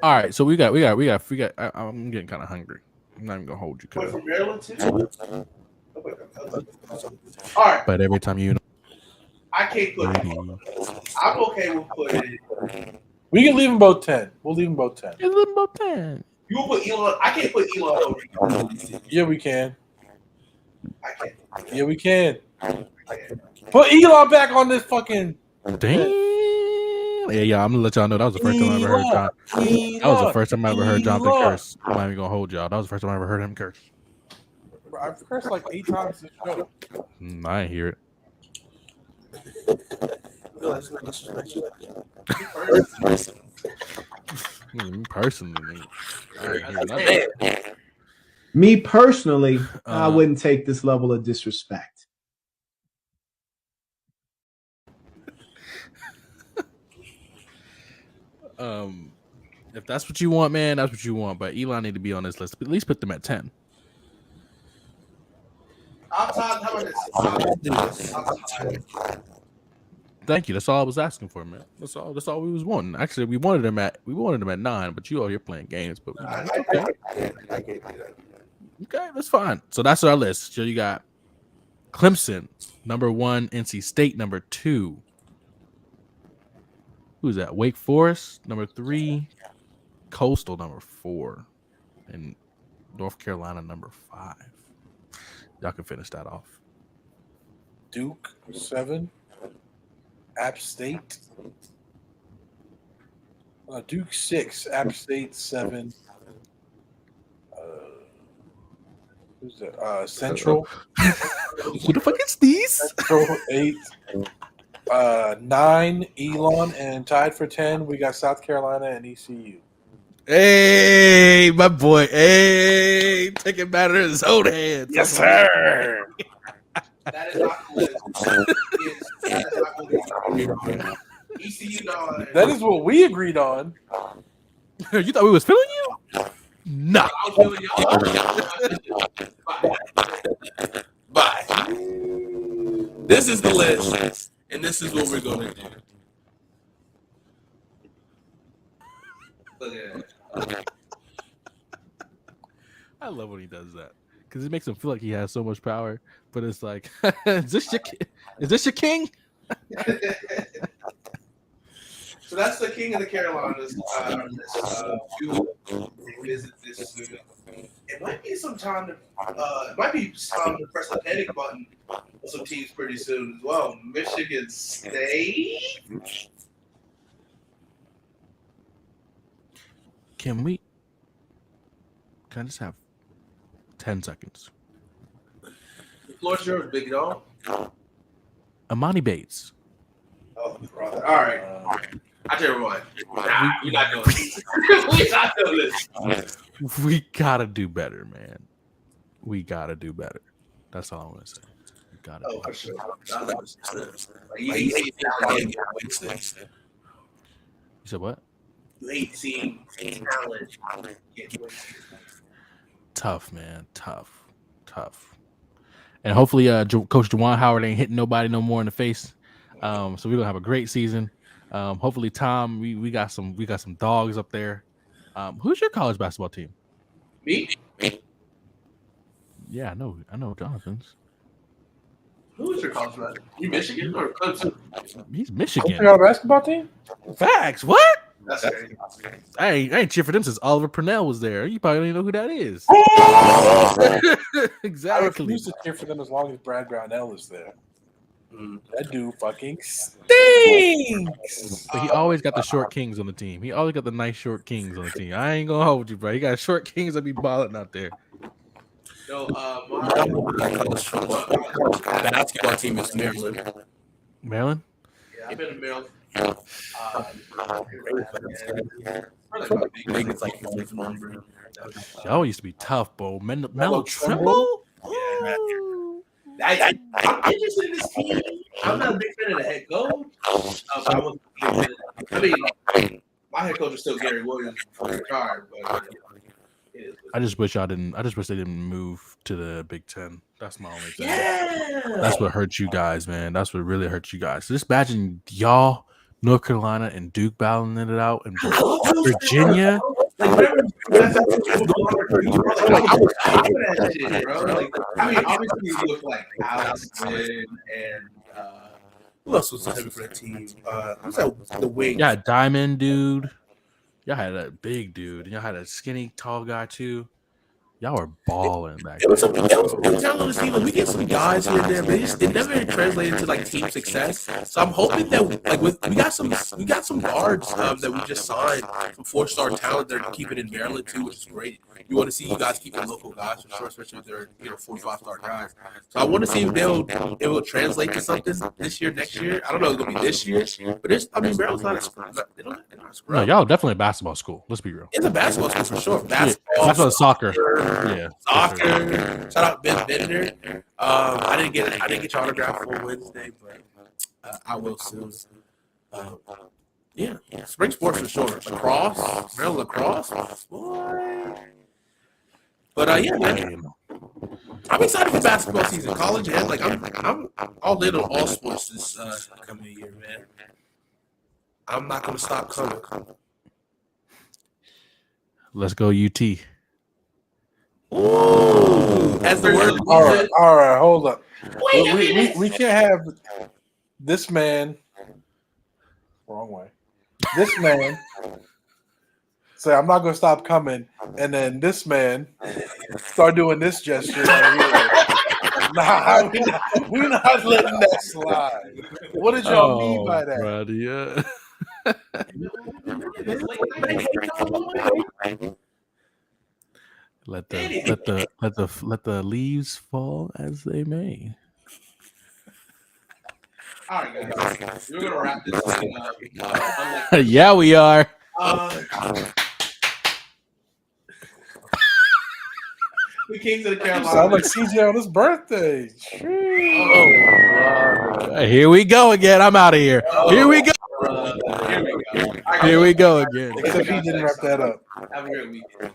All right, so we got. I'm getting kind of hungry. I'm not even gonna hold you. Went from Maryland too. All right, But every time you, I can't put. I'm okay with putting. We can leave them both 10. We'll leave them both 10. it's a little 10. You will put Elon. I can't put Elon over. Yeah, we can. I can't. Yeah, we can. Put Elon back on this fucking. Damn. Yeah, I'm gonna let y'all know that was the first time I ever heard John. That was the first time I ever heard Jonathan curse. I'm not even gonna hold y'all. That was the first time I ever heard him curse. I've cursed like 8 times this show. I ain't hear it. Personally, I ain't hear nothing. Me personally, I wouldn't take this level of disrespect. If that's what you want, man, that's what you want. But Elon need to be on this list. At least put them at 10. How about this? Thank you. That's all I was asking for, man. That's all we was wanting. Actually, we wanted them at 9, but you all here playing games. But okay. Okay, that's fine. So that's our list. So you got Clemson, number 1, NC State, number 2. Who's that? Wake Forest, number 3, Coastal, number 4, and North Carolina, number 5. Y'all can finish that off. Duke, 7. App State. Duke, 6. App State, 7. Who's that? Central. Who the fuck is these? Central, 8. 9, Elon, and tied for 10, we got South Carolina and ECU. Hey, my boy. Hey, taking matter in his own hands. Yes, sir. That is not the list. That is not what we agreed on. ECU, no. That is what we agreed on. You thought we was feeling you? Nah. I was feeling y'all. Bye. This is the list, and this is what we're gonna do. Look at that. I love when he does that because it makes him feel like he has so much power. But it's like, is this your king? So that's the King of the Carolinas. We'll visit this soon. It might be some time to. It might be time to press the panic button on some teams pretty soon as well. Michigan State. Can I just have 10 seconds. The floor's yours, big dog. Amani Bates. Oh, brother. All right. I tell you what. Nah, we're not doing this. We're not doing this. We gotta do better, man. We gotta do better. That's all I'm gonna say. We gotta. Oh, for sure. You said what? You hate seeing talent get wasted. Tough, man. Tough. And hopefully, Coach Juwan Howard ain't hitting nobody no more in the face. So we're gonna have a great season. Hopefully, Tom, we got some dogs up there. Who's your college basketball team? Me? Yeah, I know Jonathan's. Who's your college basketball? You Michigan or Clemson? He's Michigan. Our basketball team? Facts. What? That's crazy. I ain't cheered for them since Oliver Purnell was there. You probably don't even know who that is. I Exactly. refuse to cheer for them as long as Brad Brownell is there. That dude fucking stinks. But he always got the short kings on the team. He always got the nice short kings on the team. I ain't gonna hold you, bro. He got short kings that be balling out there. Yo, The basketball team is Maryland. Maryland? yeah, I've been in Maryland. It's like Y'all used to be tough, bro. Melo Trimble? I'm interested in this team. I'm not a big fan of the head coach. I wasn't a big fan of, I mean, my head coach is still Gary Williams for the card, but I just wish they didn't move to the Big Ten. That's my only thing. yeah, That's what hurts you guys, man. That's what really hurts you guys. Just imagine y'all, North Carolina, and Duke battling it out, and Virginia. Like, whatever. I mean, obviously, you look like Alex and who else was heavy for that team? Who's that? The wing. Yeah, Diamond dude. Y'all had a big dude. Y'all had a skinny, tall guy too. Y'all were balling back It was then. talent on the team. We get some guys here and there, but it never translated to like team success. So I'm hoping that we got some guards that we just signed, some 4-star talent that are keeping in Maryland too, which is great. You want to see you guys keep the local guys for sure, especially if they're 4 or 5-star guys. So I want to see if it will translate to something this year, next year. I don't know if it's gonna be this year, but Maryland's not a scrub. They're not a scrub. No, y'all definitely a basketball school. Let's be real. It's a basketball school for sure. Basketball, soccer. Yeah. Soccer. Shout out Ben Bender. I didn't get your autograph for Wednesday, but I will soon. Yeah, spring sports for sure. Lacrosse, Maryland lacrosse, boy. But yeah, man. I'm excited for basketball season. College and I'm all in on all sports this coming year, man. I'm not gonna stop coming. Let's go UT. Ooh, as the word. All right, hold up. We can't have this man. Wrong way. This man say, "I'm not going to stop coming," and then this man start doing this gesture. Nah, we're not letting that slide. What did y'all mean by that? Brother, yeah. Let the leaves fall as they may. All right, guys. We're gonna wrap this thing up. Yeah, we are. The Kings of the Carolinas. Sound like CJ on his birthday. Here we go again. I'm out of here. Here we go. Here we go. Here we go again. Except he didn't wrap that up. Have a great weekend.